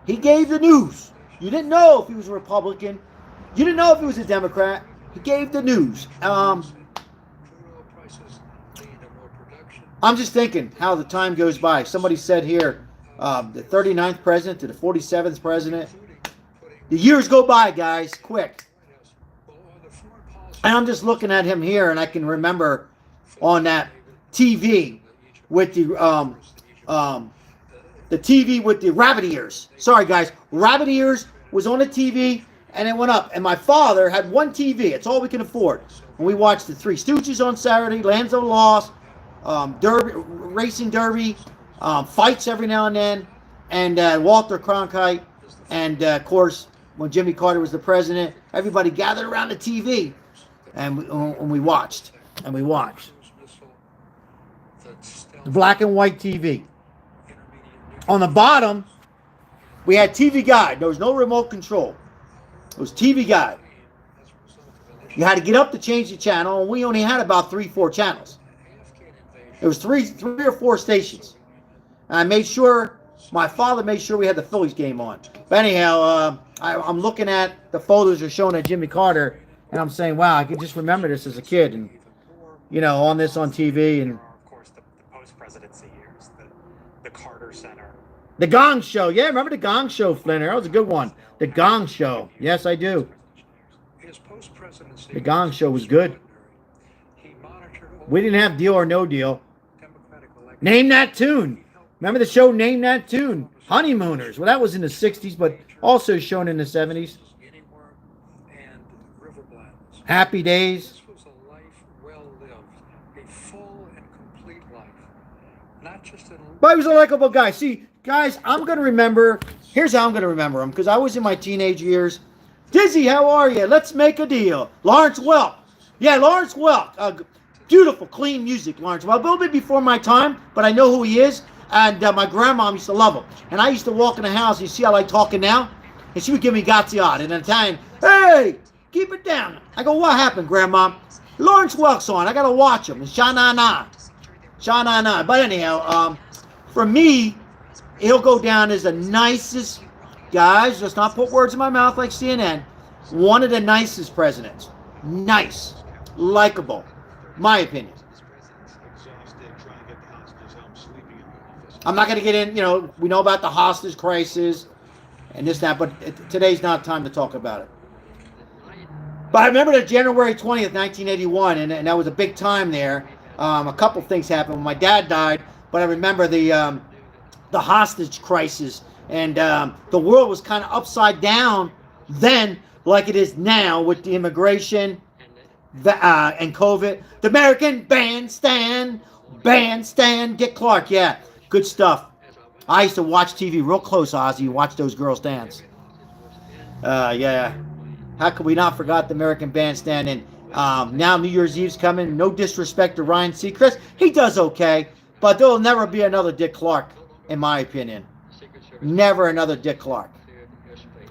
He gave the news. You didn't know if he was a Republican. You didn't know if he was a Democrat. He gave the news. I'm just thinking how the time goes by. Somebody said here, the 39th president to the 47th president. The years go by, guys, quick. And I'm just looking at him here, and I can remember on that TV with the TV with the rabbit ears. Sorry, guys. Rabbit ears was on the TV, and it went up. And my father had one TV. It's all we can afford. And we watched the Three Stooges on Saturday, Lands of the Lost, Derby, Racing Derby, fights every now and then, and Walter Cronkite. And, of course, when Jimmy Carter was the president, everybody gathered around the TV, and we watched. And we watched. The black and white TV. On the bottom, we had TV Guide. There was no remote control. It was TV Guide. You had to get up to change the channel, and we only had about 3-4 channels. It was three or four stations. And I made sure, my father made sure we had the Phillies game on. But anyhow, I'm looking at the photos are showing of Jimmy Carter, and I'm saying, wow, I can just remember this as a kid, and you know, on TV, and Of course, the post-presidency years, the Carter Center. The Gong Show. Yeah, remember the Gong Show, Flinner? That was a good one. The Gong Show. Yes, I do. The Gong Show was good. We didn't have Deal or No Deal. Name That Tune. Remember the show Name That Tune? Honeymooners. Well, that was in the 60s, but also shown in the 70s. Happy Days. This was a life well lived, a full and complete life, not just an. But he was a likable guy. See, guys, I'm going to remember. Here's how I'm going to remember him, because I was in my teenage years. Dizzy, how are you? Let's make a deal. Lawrence Welk. Yeah, Lawrence Welk. Beautiful, clean music, Lawrence Welk. A little bit before my time, but I know who he is. And my grandma used to love him. And I used to walk in the house. You see I like talking now? And she would give me Gaziad in Italian. Hey, keep it down. I go, what happened, Grandma? Lawrence Welk's on. I got to watch him. And Sha-na-na. Sha-na-na. But anyhow, for me, he'll go down as the nicest, guys, let's not put words in my mouth like CNN, one of the nicest presidents. Nice. Likable. My opinion. I'm not going to get in, you know, we know about the hostage crisis and this, that, but today's not time to talk about it. But I remember that January 20th, 1981, and that was a big time there. A couple things happened. My dad died, but I remember the hostage crisis, and the world was kind of upside down then, like it is now with the immigration and COVID. The American Bandstand, Dick Clark, yeah, good stuff. I used to watch TV real close, Ozzy, watch those girls dance. Yeah. How could we not forget the American Bandstand? And now New Year's Eve's coming. No disrespect to Ryan Seacrest. He does okay. But there will never be another Dick Clark, in my opinion. Never another Dick Clark.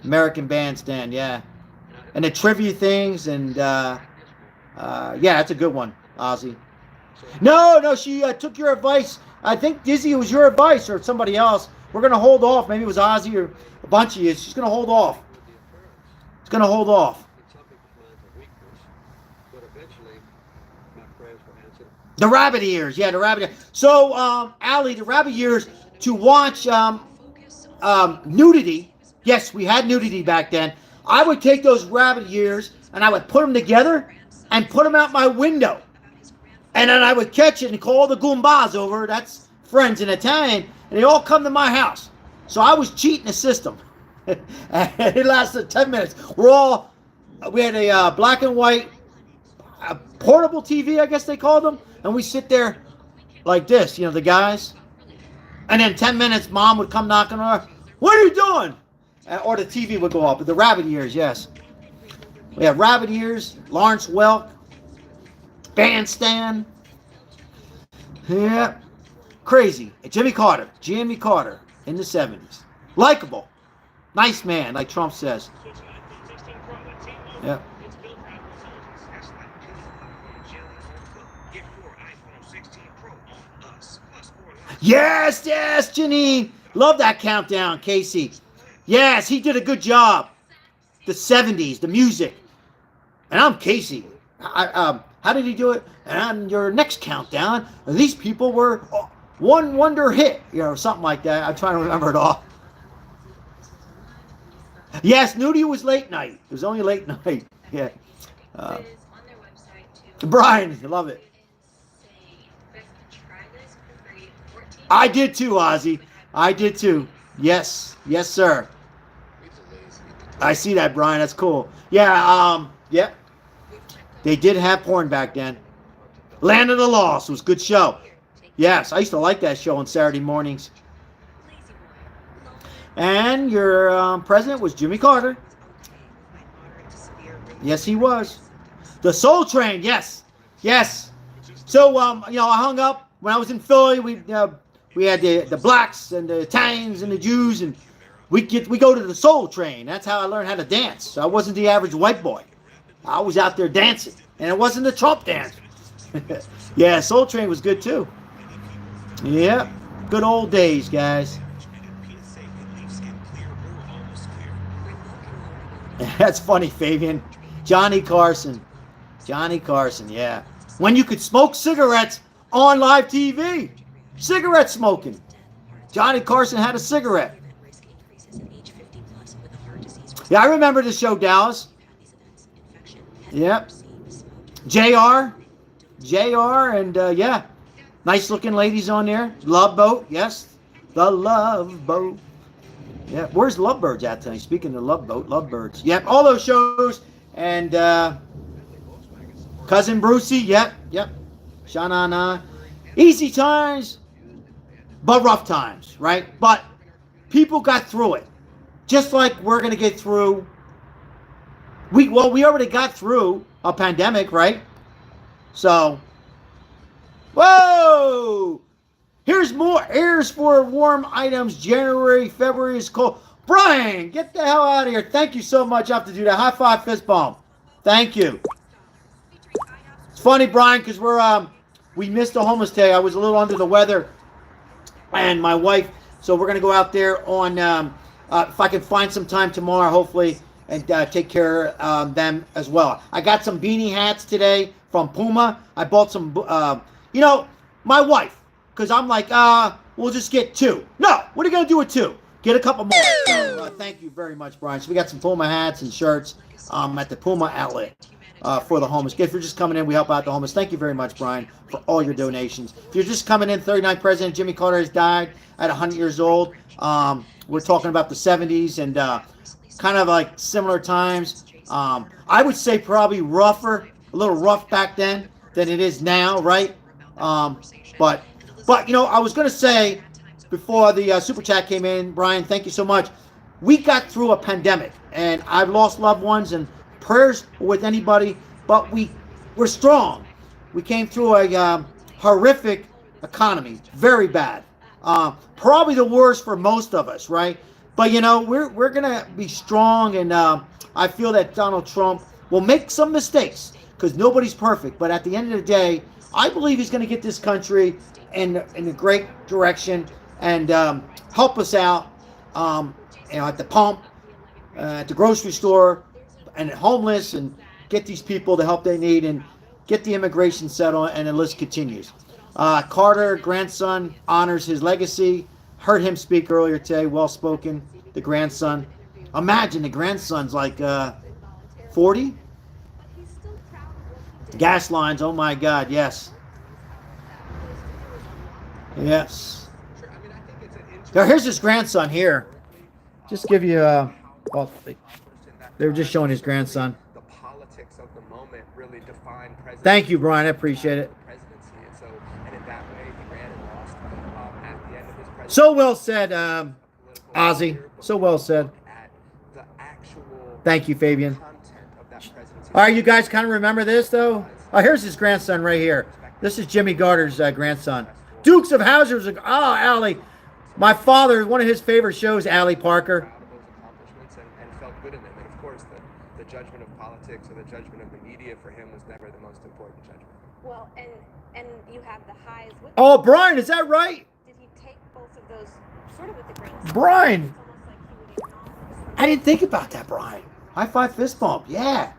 American Bandstand, yeah. And the trivia things, and yeah, that's a good one, Ozzy. No, she took your advice. I think, Dizzy, it was your advice or somebody else. We're going to hold off. Maybe it was Ozzy or a bunch of you. She's going to hold off. It's going to hold off. The rabbit ears. Yeah, the rabbit ears. So, Allie, the rabbit ears, to watch nudity. Yes, we had nudity back then. I would take those rabbit ears and I would put them together and put them out my window. And then I would catch it and call the Goombas over. That's friends in Italian. And they all come to my house. So I was cheating the system. And it lasted 10 minutes. We had a black and white portable TV, I guess they called them. And we sit there like this, you know, the guys. And then 10 minutes, Mom would come knocking on our, what are you doing? Or the TV would go up. The rabbit ears, yes. We have rabbit ears, Lawrence Welk, Bandstand. Yeah. Crazy. Jimmy Carter in the 70s. Likeable. Nice man, like Trump says. Yeah. Yes, Janine. Love that countdown, Casey. Yes, he did a good job. The 70s, the music. And I'm Casey. How did he do it? And your next countdown, these people were one wonder hit, you know, something like that. I'm trying to remember it all. Yes, nudie was late night. It was only late night. Yeah. Brian, I love it. I did too, Ozzy. I did too. Yes, sir. I see that, Brian. That's cool. Yeah. Yep. They did have porn back then. Land of the Lost was a good show. Yes, I used to like that show on Saturday mornings. And your president was Jimmy Carter. Yes, he was. The Soul Train, yes. So, you know, I hung up when I was in Philly, we had the blacks and the Italians and the Jews, and we go to the Soul Train. That's how I learned how to dance. So I wasn't the average white boy. I was out there dancing, and it wasn't the Trump dance. Yeah, Soul Train was good too. Yeah, good old days, guys. That's funny, Fabian. Johnny Carson, yeah. When you could smoke cigarettes on live TV. Cigarette smoking. Johnny Carson had a cigarette. Yeah, I remember the show, Dallas. Yep. JR, and yeah. Nice looking ladies on there. Love Boat, yes. The Love Boat. Yeah, where's Lovebirds at tonight? Speaking of Love Boat, Lovebirds. Yep, all those shows. And Cousin Brucey, yep. Sha-na-na. Easy times, but rough times, right? But people got through it. Just like we're going to get through. We already got through a pandemic, right? So, whoa! Here's more. Heirs for warm items. January, February is cold. Brian, get the hell out of here. Thank you so much. I have to do that. High five, fist bump. Thank you. It's funny, Brian, because we missed the homeless day. I was a little under the weather, and my wife. So we're gonna go out there on. If I can find some time tomorrow, hopefully, and take care of them as well. I got some beanie hats today from Puma. I bought some. My wife, because I'm like, we'll just get 2. No, what are you gonna do with 2? Get a couple more. So, thank you very much, Brian. So we got some Puma hats and shirts at the Puma outlet for the homeless. If you're just coming in, we help out the homeless. Thank you very much, Brian, for all your donations. If you're just coming in, 39th President Jimmy Carter has died at 100 years old. We're talking about the 70s and kind of like similar times. I would say probably rougher, a little rough back then than it is now, right? But I was going to say before the super chat came in, Brian, thank you so much. We got through a pandemic, and I've lost loved ones, and prayers with anybody, but we're strong. We came through a horrific economy, very bad. Probably the worst for most of us, right? But we're gonna be strong, and I feel that Donald Trump will make some mistakes because nobody's perfect. But at the end of the day, I believe he's gonna get this country in a great direction and help us out. At the pump, at the grocery store, and homeless, and get these people the help they need, and get the immigration settled, and the list continues. Carter, grandson, honors his legacy. Heard him speak earlier today. Well spoken. The grandson. Imagine the grandson's like 40. Gas lines. Oh my God. Yes. Yes. Now here's his grandson here. Just give you they were just showing his grandson. The politics of the moment really define presidency. Thank you, Brian. I appreciate it. And in that way, he ran and lost at the end of his presidency. So well said, Ozzy. So well said. Thank you, Fabian. All right, you guys kind of remember this, though? Oh, here's his grandson right here. This is Jimmy Carter's grandson. Dukes of Hazzard. Oh, Allie. My father, one of his favorite shows, Allie Parker. And felt good in them. And of course, the judgment of politics or the judgment of the media for him was never the most important judgment. Well, and you have the highs with. Oh, Brian, is that right? Did he take both of those sort of with the grain of salt? Brian. I didn't think about that, Brian. High five, fist bump. Yeah.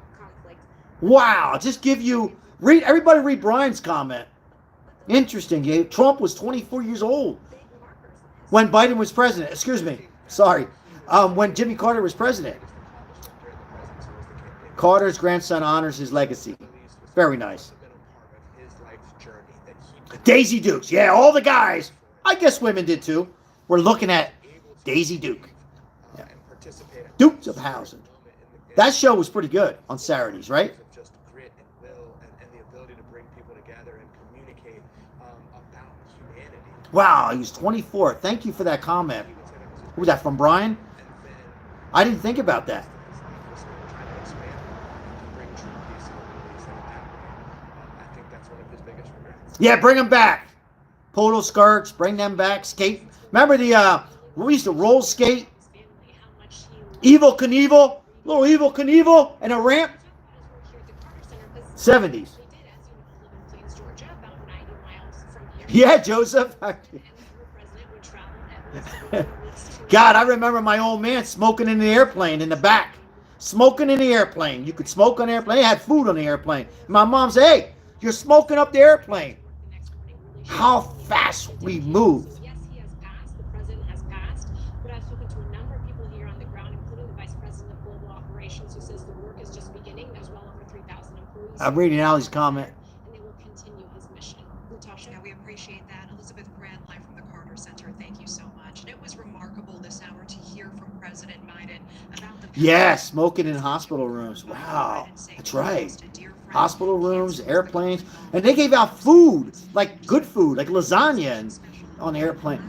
Wow. Just give you everybody read Brian's comment. Interesting. Yeah. Trump was 24 years old when Biden was president. Excuse me. Sorry. When Jimmy Carter was president. Carter's grandson honors his legacy. Very nice. Daisy Dukes. Yeah, all the guys. I guess women did too. We're looking at Daisy Duke. Yeah. Dukes of Hazzard. That show was pretty good on Saturdays, right? Just grit and will and the ability to bring people together and communicate about humanity. Wow, he was 24. Thank you for that comment. Who was that, from Brian? I didn't think about that. I think that's one of his biggest regrets. Yeah, bring him back. polo skirts, bring them back, skate. Remember we used to roll skate? Evil Knievel, little Evil Knievel, and a ramp. 70s. Yeah, Joseph. God, I remember my old man smoking in the airplane in the back. Smoking in the airplane. You could smoke on the airplane. They had food on the airplane. My mom said, hey, you're smoking up the airplane. How fast we moved. Yes, he has passed. The president has passed. But I've spoken to a number of people here on the ground, including the vice president of global operations, who says the work is just beginning. There's well over 3,000 employees. I'm reading Allie's comment. And they will continue his mission. Natasha? Yeah, we appreciate that. Elizabeth Grant, live from the Carter Center. Thank you so much. And it was remarkable this hour to hear from President Biden about the... Yeah, smoking in hospital rooms. Wow, that's right. Hospital rooms, airplanes, and they gave out food, like good food, like lasagna, and on the airplane.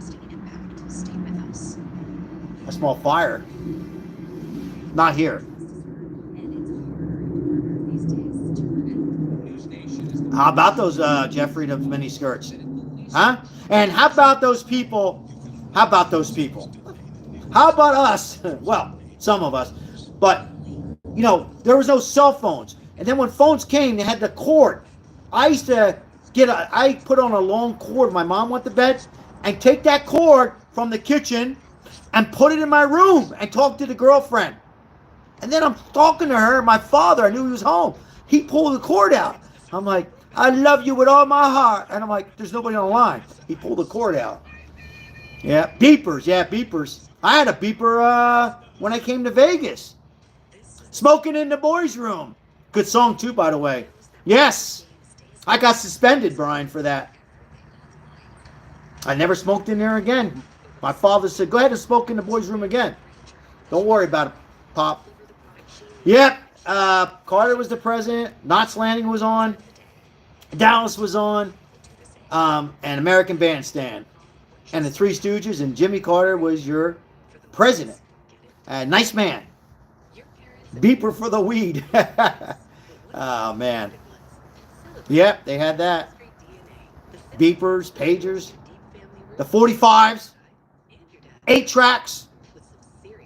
A small fire. Not here. How about those, Jeffrey, the mini skirts? Huh? And how about those people? How about those people? How about us? Well, some of us. But, you know, there was no cell phones. And then when phones came, they had the cord. I used to I put on a long cord. My mom went to bed and take that cord from the kitchen and put it in my room and talk to the girlfriend. And then I'm talking to her. My father, I knew he was home. He pulled the cord out. I'm like, I love you with all my heart. And I'm like, there's nobody on the line. He pulled the cord out. Yeah, beepers. Yeah, beepers. I had a beeper when I came to Vegas. Smoking in the boys' room. Good song, too, by the way. Yes. I got suspended, Brian, for that. I never smoked in there again. My father said, go ahead and smoke in the boys' room again. Don't worry about it, Pop. Yep. Carter was the president. Knots Landing was on. Dallas was on. And American Bandstand. And the Three Stooges, and Jimmy Carter was your president. Nice man. Beeper for the weed. Oh, man. Yep, they had that. Beepers, pagers, the 45s, 8 tracks.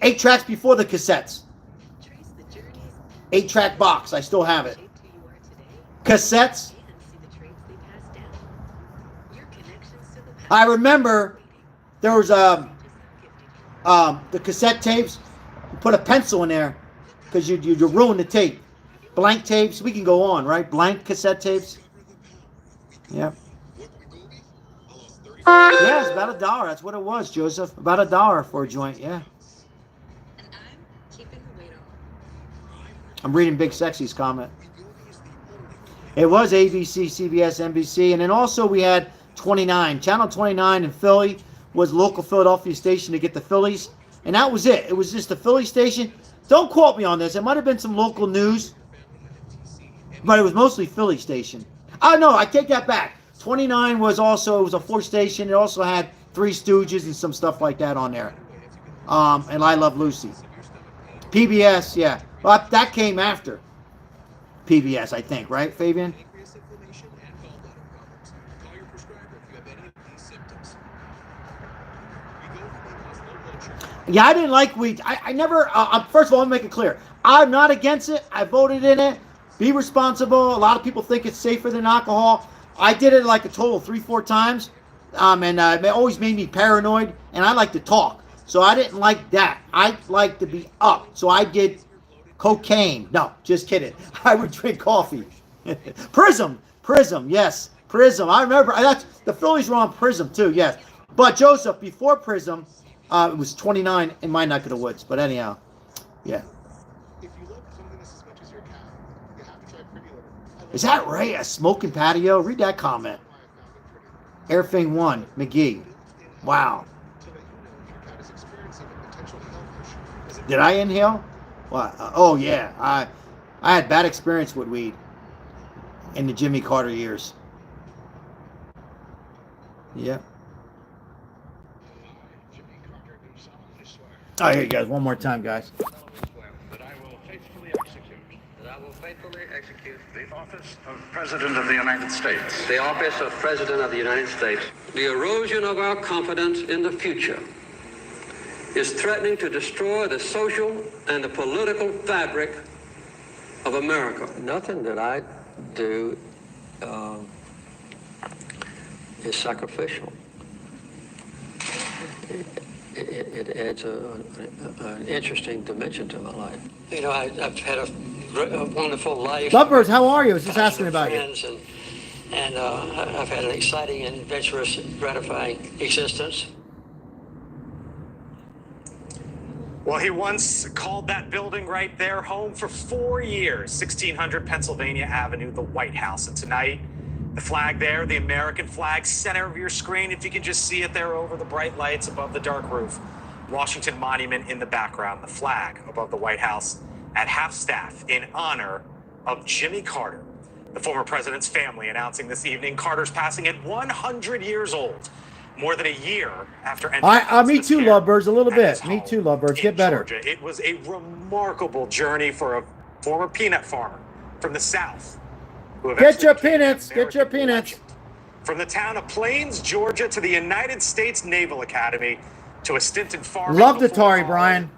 8 tracks before the cassettes. 8-track box, I still have it. Cassettes. I remember there was the cassette tapes. You put a pencil in there because you ruin the tape. Blank tapes. We can go on, right? Blank cassette tapes. Yep. Yeah, it's about $1. That's what it was, Joseph. About $1 for a joint. Yeah. I'm reading Big Sexy's comment. It was ABC, CBS, NBC, and then also we had 29. Channel 29 in Philly was local Philadelphia station to get the Phillies, and that was it. It was just the Philly station. Don't quote me on this. It might have been some local news, but it was mostly Philly station. Oh, no, I take that back. 29 was also, it was a 4 station. It also had Three Stooges and some stuff like that on there. And I Love Lucy. PBS, yeah. Well, that came after PBS, I think, right, Fabian? Yeah, I didn't like weed. I never, first of all, let me make it clear. I'm not against it. I voted in it. Be responsible. A lot of people think it's safer than alcohol. I did it like a total of 3-4 times. And it always made me paranoid. And I like to talk. So I didn't like that. I like to be up. So I did cocaine. No, just kidding. I would drink coffee. Prism, yes. Prism. I remember, the Phillies were on Prism too, yes. But Joseph, before Prism, it was 29 in my neck of the woods. But anyhow, yeah. Is that right? A smoking patio? Read that comment. Airfing 1, McGee. Wow. Did I inhale? What? Oh, yeah. I had bad experience with weed in the Jimmy Carter years. Yeah. All right, here you guys. One more time, guys. That I will faithfully execute. That I will faithfully faithfully execute the office of President of the United States. the office of President of the United States. The erosion of our confidence in the future is threatening to destroy the social and the political fabric of America. Nothing that I do is sacrificial. It adds an interesting dimension to my life. You know, I've had a wonderful life. Lovebirds, how are you? I was just asking about you. Friends and I've had an exciting and adventurous, gratifying existence. Well, he once called that building right there home for 4 years, 1600 Pennsylvania Avenue, the White House. And tonight, the flag there, the American flag, center of your screen, if you can just see it there over the bright lights above the dark roof. Washington Monument in the background, the flag above the White House at half-staff in honor of Jimmy Carter, the former president's family announcing this evening Carter's passing at 100 years old. More than a year after entering Me too, Lovebirds, a little bit. Me too, Lovebirds. Get better. Georgia. It was a remarkable journey for a former peanut farmer from the South. Get your peanuts. Get your peanuts. From the town of Plains, Georgia, to the United States Naval Academy, to a stint in farming. Love the Atari, Brian.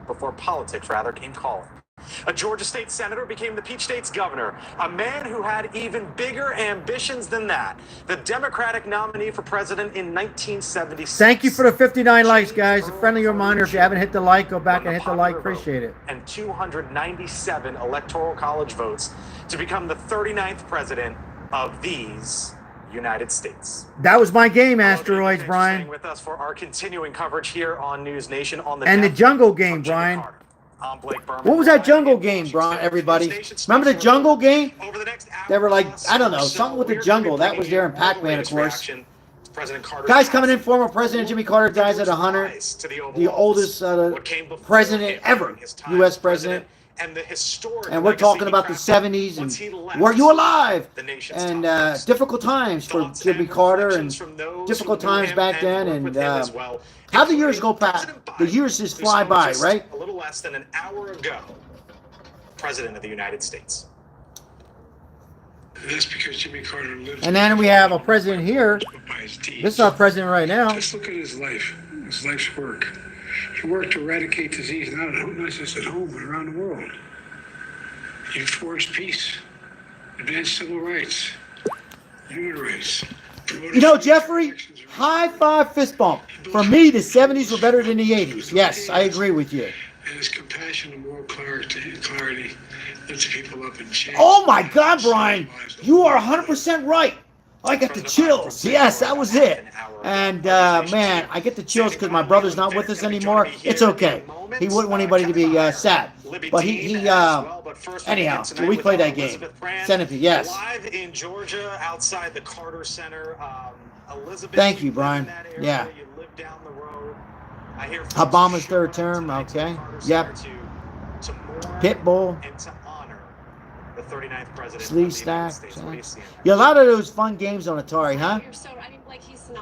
Before politics came calling. A Georgia state senator became the Peach State's governor, a man who had even bigger ambitions than that. The Democratic nominee for president in 1976. Thank you for the 59 likes, guys. A friendly reminder, if you haven't hit the like, go back and hit the like. Appreciate it. And 297 electoral college votes to become the 39th president of these United States. That was my game, Asteroids, Brian. With us for our continuing coverage here on News Nation on the And the jungle game, Brian. What was that jungle game, Brian, everybody? Remember the jungle game? They were like, I don't know, something with the jungle. That was there in Pac-Man, of course. Guys coming in, former President Jimmy Carter dies at 100. The oldest president ever, U.S. president. And we're talking about the 70s, and were you alive? And difficult times for Jimmy Carter, and difficult times back then, and how the years go past. The years just fly by, right? A little less than an hour ago, President of the United States. And that's because Jimmy Carter lived. And then we have a president here. This is our president right now. Just look at his life's work. He worked to eradicate disease, not just at home, but around the world. He forged peace, advanced civil rights, human rights. You know, Jeffrey, high five, fist bump. For me, the 70s were better than the 80s. Yes, I agree with you. And his compassion and moral clarity lifted people up and changed. Oh my God, Brian, you are 100% right. I got the chills. Yes, that was it. And man, I get the chills because my brother's not with us anymore. It's okay. He wouldn't want anybody to be sad. But anyhow, we played that game. Centipede, yes. Live in Georgia, outside the Carter Center. Elizabeth, thank you, Brian. Yeah. You live down the road. I hear Obama's third term. Okay. Yep. Pitbull. And to honor the 39th president. Sleeve stack. Yeah, a lot of those fun games on Atari, huh?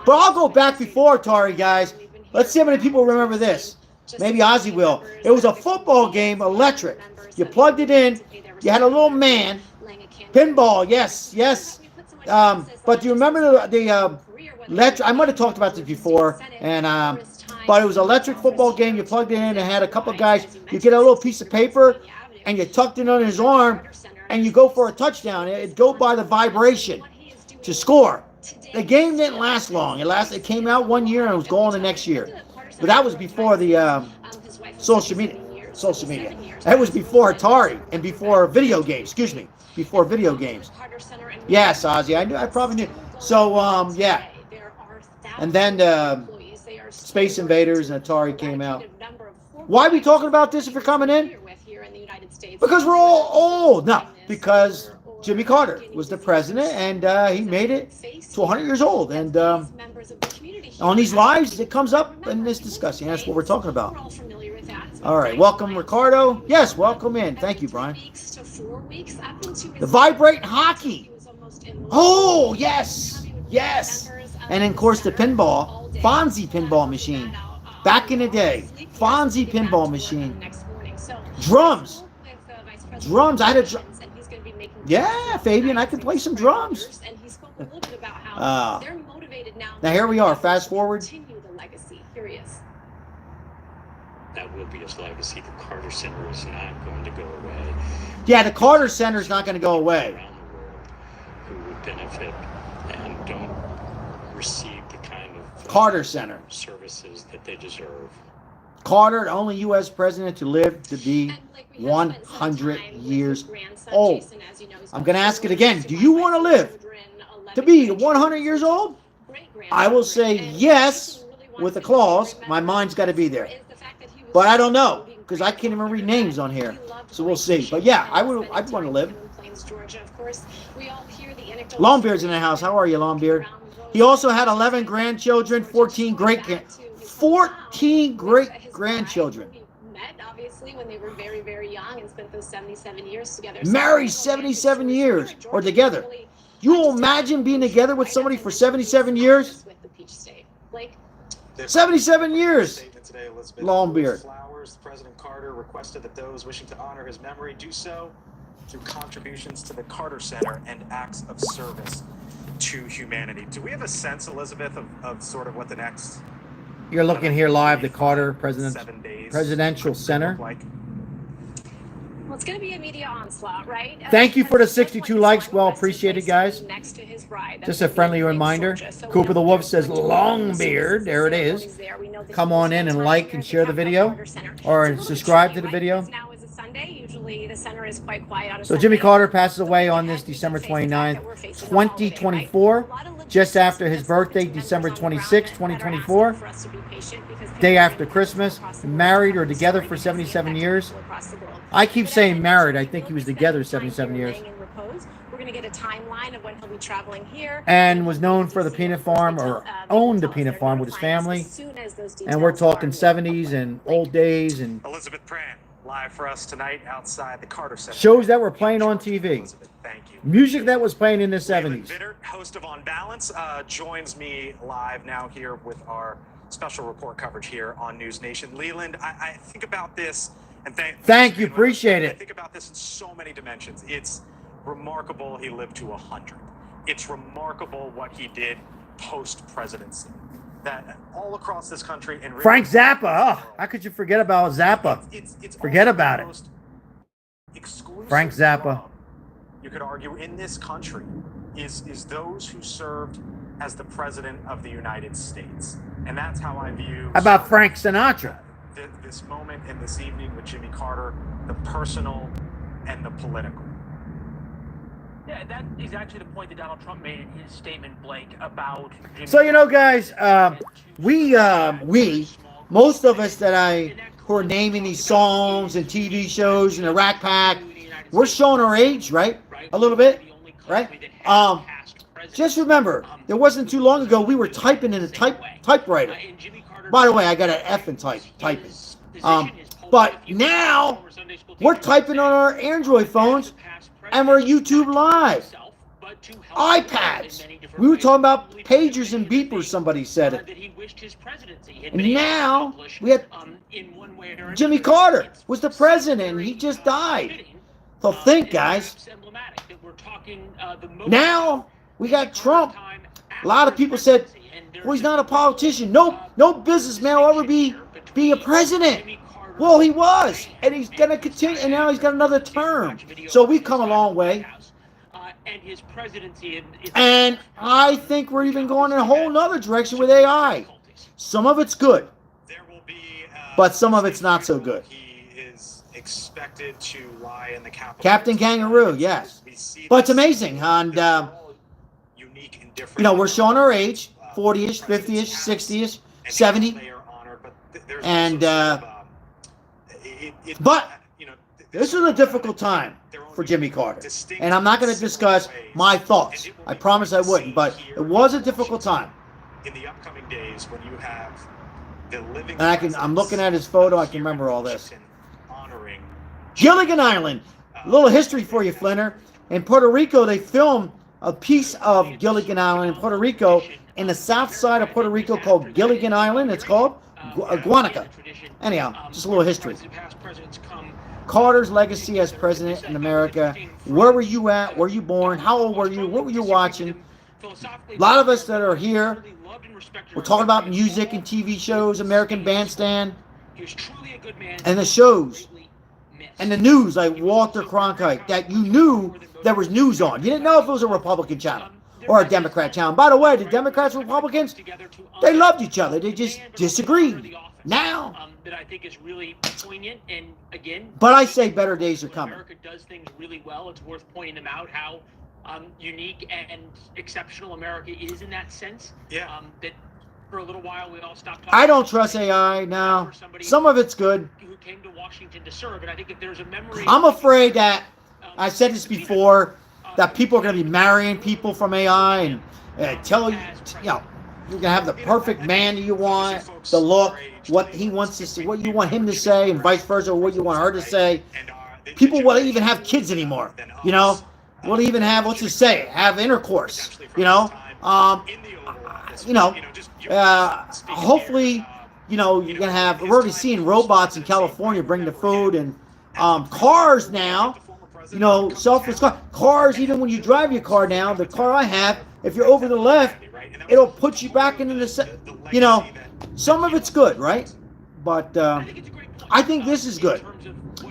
But I'll go back before Atari, guys. Let's see how many people remember this. Maybe Ozzy will. It was a football game, electric. You plugged it in. You had a little man. Pinball, yes, yes. But do you remember the I might have talked about this before, and but it was an electric football game. You plugged it in and had a couple guys. You get a little piece of paper, and you tucked it under his arm, and you go for a touchdown. It'd go by the vibration to score. The game didn't last long. It came out 1 year and it was gone the next year. But that was before the social media. That was before Atari and before video games. Excuse me, before video games. Yes, Ozzy, I knew. I probably knew. So yeah. And then Space Invaders and Atari came out. Why are we talking about this if you're coming in? Because we're all old. No, because Jimmy Carter was the president, and he made it to 100 years old. And on these lives, it comes up in this discussion. That's what we're talking about. All right. Welcome, Ricardo. Yes, welcome in. Thank you, Brian. The vibrate hockey. Oh, yes. Yes. And, of course, the pinball. Fonzie pinball machine. Back in the day. Fonzie pinball machine. Drums. Drums. I had a drum. And he's going to be making Yeah, Fabian, I can play some drums. And he spoke a little bit about how they're motivated now. Now here we are. Fast forward. Continue the legacy. Here he is. That will be his legacy. The Carter Center is not going to go away. Yeah, the Carter Center is not going to go away. Around the world who would benefit and don't receive the kind of Carter Center. services that they deserve. Carter, the only U.S. president to live to be 100 years old. I'm going to ask it again. Do you want to live to be 100 years old? I will say yes with a clause. My mind's got to be there. But I don't know because I can't even read names on here. So we'll see. But yeah, I'd want to live. Longbeard's in the house. How are you, Longbeard? He also had 11 grandchildren, 14 great-grandchildren. Met obviously when they were very, very young and spent those 77 years together. Married 77 years or together. You imagine being together with somebody for 77 years? 77 years. Longbeard. Flowers. President Carter requested that those wishing to honor his memory do so through contributions to the Carter Center and acts of service to humanity. Do we have a sense, Elizabeth, of sort of what the next... You're looking here live, the Carter Presidential Center. Well, it's going to be a media onslaught, right? Thank you for the 62 likes. Well appreciated, guys. Just a friendly reminder. Cooper the Wolf says, Longbeard. There it is. Come on in and like and share the video. Or subscribe to the video. So Jimmy Carter passes away on this December 29th, 2024. Just after his birthday, December 26, 2024. Day after Christmas. Married or together for 77 years. I keep saying married. I think he was together 77 years. We're going to get a timeline of when he'll be traveling here. And was known for the peanut farm, or owned the peanut farm with his family. And we're talking 70s and old days and Elizabeth Pran, live for us tonight outside the Carter Center. shows that were playing on TV. Thank you. Music that was playing in the 70s. Leland Vittert, host of On Balance, joins me live now here with our special report coverage here on News Nation. Leland, I think about this, and thank you, appreciate it. I think about this in so many dimensions. It's remarkable he lived to 100. It's remarkable what he did post-presidency. That all across this country and Frank Zappa. Oh, how could you forget about Zappa? Forget about it. Frank Zappa. You could argue in this country is those who served as the president of the United States. And that's how I view... How about Frank Sinatra? This moment and this evening with Jimmy Carter, the personal and the political. Yeah, that is actually the point that Donald Trump made in his statement, Blake, about Jimmy So, you know, guys, we, most of us who are naming these songs and TV shows and the Rat Pack, we're showing our age, right? A little bit, right? Just remember, there wasn't too long ago we were typing in a typewriter. By the way, I got an F in typing. But now we're typing on our Android phones and we're YouTube Live. iPads. We were talking about pagers and beepers, somebody said it. And now we have Jimmy Carter was the president and he just died. So think, guys. Now we got Trump. A lot of people said, well, he's not a politician. No businessman will ever be a president. Well, he was, and he's going to continue, and now he's got another term. So we've come a long way. And I think we're even going in a whole nother direction with AI. Some of it's good, but some of it's not so good. He is expected to lie in the Capitol. Captain Kangaroo, yes. But it's amazing. And, you know, we're showing our age, 40-ish, 50-ish, 60-ish, 70. And, but this was a difficult time for Jimmy Carter. And I'm not going to discuss my thoughts. I promise I wouldn't. But it was a difficult time. In the upcoming days, when you have the living... And I'm looking at his photo. I can remember all this. Gilligan Island. A little history for you, Flinner. In Puerto Rico, they filmed a piece of Gilligan Island in Puerto Rico in the south side of Puerto Rico called Gilligan Island. It's called Guanica. Anyhow, just a little history. Past presidents come Carter's legacy as president in America. Where were you at? Were you born? How old were you? What were you watching? A lot of us that are here, we're talking about music and TV shows, American Bandstand, and the shows, and the news, like Walter Cronkite, that you knew there was news on. You didn't know if it was a Republican channel or a Democrat channel. By the way, the Democrats and Republicans, they loved each other. They just disagreed. Now, that I think is really poignant, and again, but I say better days are coming. America does things really well. It's worth pointing them out how unique and exceptional America is in that sense. Yeah. That for a little while we all stopped talking. I don't trust AI now. Some of it's good. Who came to Washington to serve, and I think if there's a memory, I'm afraid that, I said this before, that people are going to be marrying people from AI and tell you, you know, you're going to have the perfect man that you want, the look, what he wants to say, what you want him to say, and vice versa, what you want her to say. People won't even have kids anymore, you know? We'll even have, let's just say, have intercourse, you know? Hopefully, you know, you're going to have, we're already seeing robots in California bring the food, and cars now, you know, selfless cars, even when you drive your car now, the car I have, if you're over to the left, it'll put you back into the, you know, some of it's good, right? But I think this is good.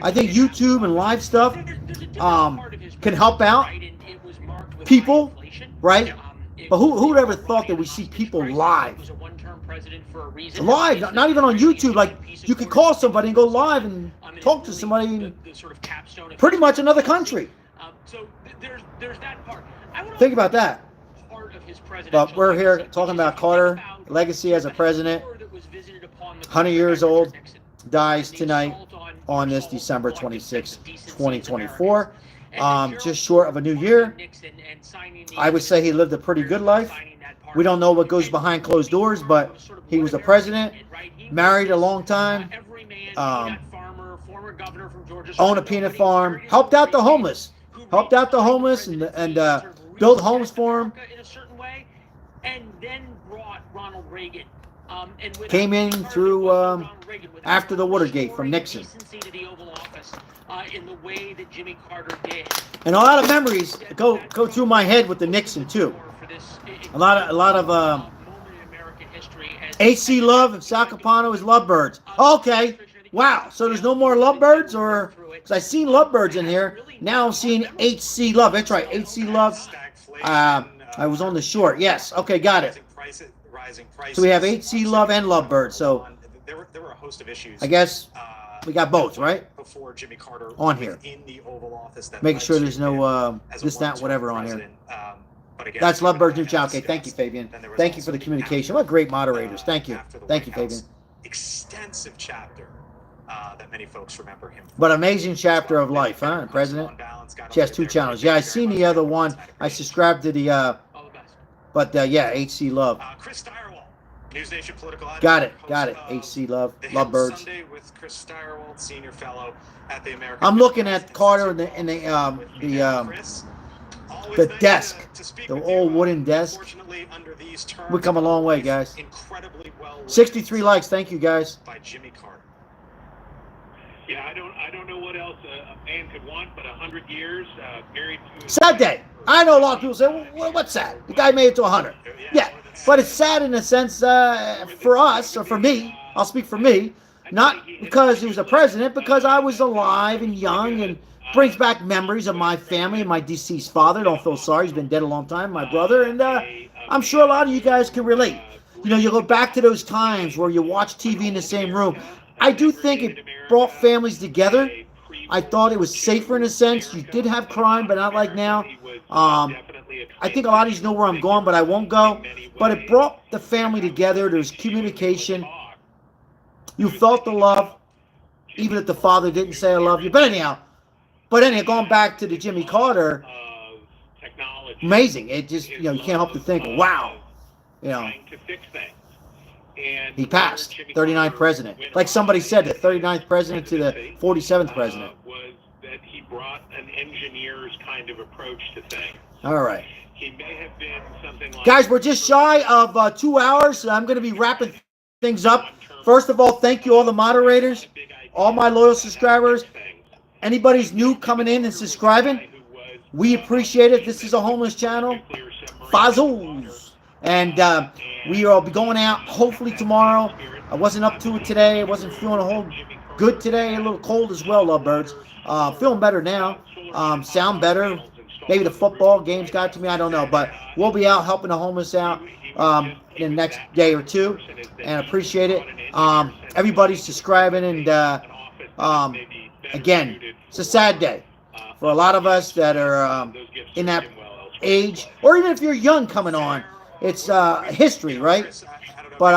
I think YouTube and live stuff can help out people, right? But who would ever thought that we see people live? Live, not even on YouTube. Like, you could call somebody and go live and talk to somebody in pretty much another country. So there's that part. Think about that. But we're here talking about Carter, legacy as a president. 100 years old, dies tonight on this December 26, 2024. Just short of a new year. I would say he lived a pretty good life. We don't know what goes behind closed doors, but he was a president, married a long time, owned a peanut farm, helped out the homeless, and built homes for them. And then brought Ronald Reagan. Came in through after the Watergate from Nixon. In the way that Jimmy Carter did. And a lot of memories go through my head with the Nixon too. A lot of H.C. Love and Sal Capano is Lovebirds. Okay, wow. So there's no more Lovebirds, or because I seen Lovebirds in here. Now I'm seeing H.C. Love. That's right, H.C. Love. I was on the short. Yes. Okay, got it. So we have H.C. Love and Lovebird. So there were a host of issues. I guess we got both, right? Before Jimmy Carter on here. In the Oval Office, making sure there's no this, that, whatever on here. That's Lovebird's new channel. Okay, thank you, Fabian. Thank you for the communication. What great moderators. Thank you. Thank you, Fabian. Extensive chapter that many folks remember him. But amazing chapter of life, huh, President? She has 2 channels. Yeah, I seen the other one. I subscribed to the, but yeah, H.C. Love. Chris Stirewalt, News Nation political editor. Got it. H.C. Love, Lovebirds. Sunday with Chris Stirewalt, senior fellow at the American. I'm looking at Carter in the desk, the old wooden desk. We've come a long way, guys. 63 likes. Thank you, guys. By Jimmy Carter. Yeah, I don't know what else a man could want, but 100 years married to. Sad day. I know a lot of people say, well, what's sad? The guy made it to 100. Yeah, but it's sad in a sense for us, or for me. I'll speak for me. Not because he was a president, because I was alive and young, and brings back memories of my family and my deceased father. Don't feel sorry. He's been dead a long time, my brother. And I'm sure a lot of you guys can relate. You know, you go back to those times where you watch TV in the same room. I do think it brought families together. I thought it was safer in a sense. You did have crime, but not like now. I think a lot of you know where I'm going, but I won't go. But it brought the family together. There was communication. You felt the love, even if the father didn't say I love you. But anyhow, going back to the Jimmy Carter, amazing. It just, you know, you can't help to think, wow, you know, he passed, 39th president. Like somebody said, the 39th president to the 47th president. Was that he brought an engineer's kind of approach to things. All right. He may have been something like... Guys, we're just shy of 2 hours, so I'm going to be wrapping things up. First of all, thank you all the moderators, all my loyal subscribers. anybody's new coming in and subscribing, we appreciate it. This is a homeless channel, Fazos, and we will be going out hopefully tomorrow. I wasn't up to it today. I wasn't feeling a whole good today. A little cold as well, lovebirds. Feeling better now. Sound better. Maybe the football games got to me. I don't know. But we'll be out helping the homeless out in the next day or two. And appreciate it. Everybody's subscribing. And again, it's a sad day for a lot of us that are in that age. Or even if you're young coming on. It's history, right? But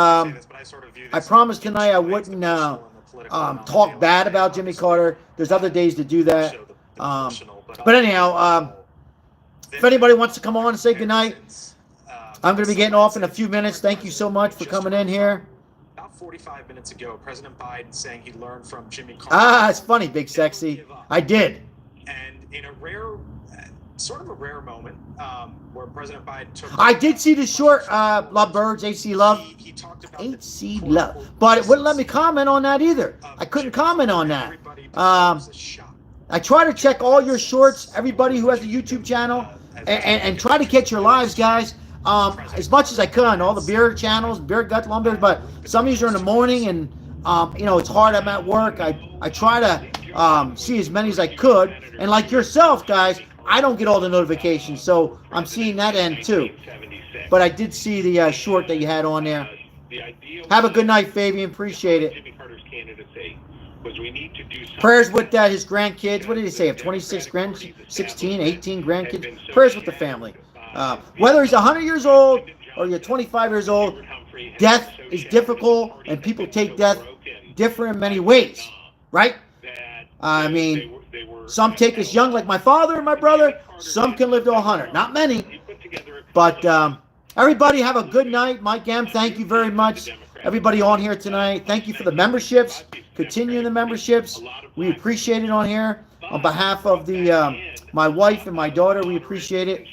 I promised tonight I wouldn't talk bad about Jimmy Carter. There's other days to do that. But anyhow, if anybody wants to come on and say goodnight, I'm going to be getting off in a few minutes. Thank you so much for coming in here. About 45 minutes ago, President Biden saying he learned from Jimmy Carter. It's funny, Big Sexy. I did. And in a rare, sort of a rare moment, where President Biden took... I did see the short, Lovebirds, AC Love. He talked about AC Love. But it wouldn't let me comment on that either. I couldn't comment on that. I try to check all your shorts, everybody who has a YouTube channel, and try to catch your lives, guys, as much as I can. All the beer channels, Beer Gut Lumber, but some of these are in the morning, and it's hard. I'm at work. I try to see as many as I could, and like yourself, guys, I don't get all the notifications, so I'm seeing that end too. But I did see the short that you had on there. Have a good night, Fabian. Appreciate it. Prayers with his grandkids. What did he say? 26 grand, 16, 18 grandkids. Prayers with the family. Whether he's 100 years old or you're 25 years old, death is difficult, and people take death different in many ways, right? I mean, some take us young, like my father and my brother. Some can live to 100. Not many. But everybody have a good night. Mike M., thank you very much. Everybody on here tonight, thank you for the memberships. Continue the memberships. We appreciate it on here. On behalf of the my wife and my daughter, we appreciate it.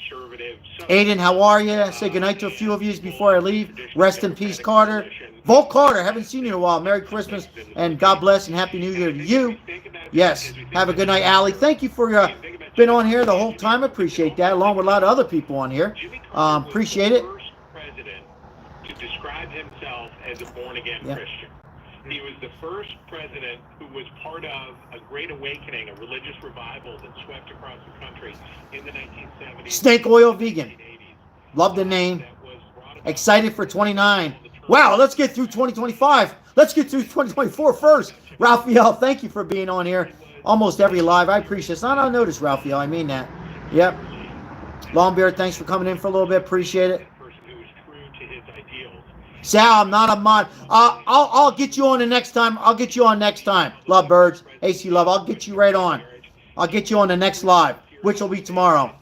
Aiden, how are you? Say goodnight to a few of you before I leave. Rest in peace, Carter. Volt Carter, haven't seen you in a while. Merry Christmas and God bless and Happy New Year to you. Yes, have a good night, Allie. Thank you for been on here the whole time. Appreciate that, along with a lot of other people on here. Appreciate it. To describe himself as a born-again Christian. He was the first president who was part of a great awakening, a religious revival that swept across the country in the 1970s. Snake Oil Vegan. Love the name. Excited for 29. Wow, let's get through 2025. Let's get through 2024 first. Raphael, thank you for being on here. Almost every live. I appreciate it. It's not on notice, Raphael. I mean that. Yep. Longbeard, thanks for coming in for a little bit. Appreciate it. Sal, I'm not a mod. I'll get you on the next time. I'll get you on next time. Love birds. AC Love. I'll get you right on. I'll get you on the next live, which will be tomorrow.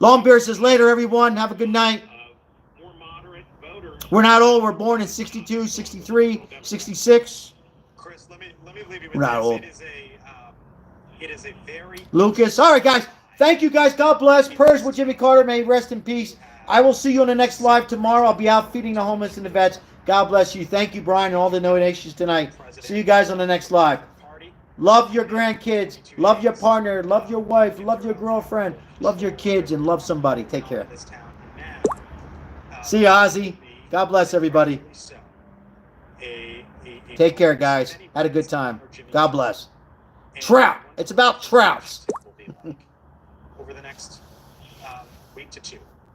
Longbeard says later, everyone. Have a good night. We're not old. We're born in 62, 63, 66. Chris, let me leave you with We're not this. old. It is a very... Lucas. All right, guys. Thank you, guys. God bless. Prayers with Jimmy Carter. May he rest in peace. I will see you on the next live tomorrow. I'll be out feeding the homeless and the vets. God bless you. Thank you, Brian, and all the donations tonight. See you guys on the next live. Love your grandkids. Love your partner. Love your wife. Love your girlfriend. Love your kids and love somebody. Take care. See you, Ozzy. God bless everybody. Take care, guys. Had a good time. God bless. Trout. It's about trouts. over the next week to two.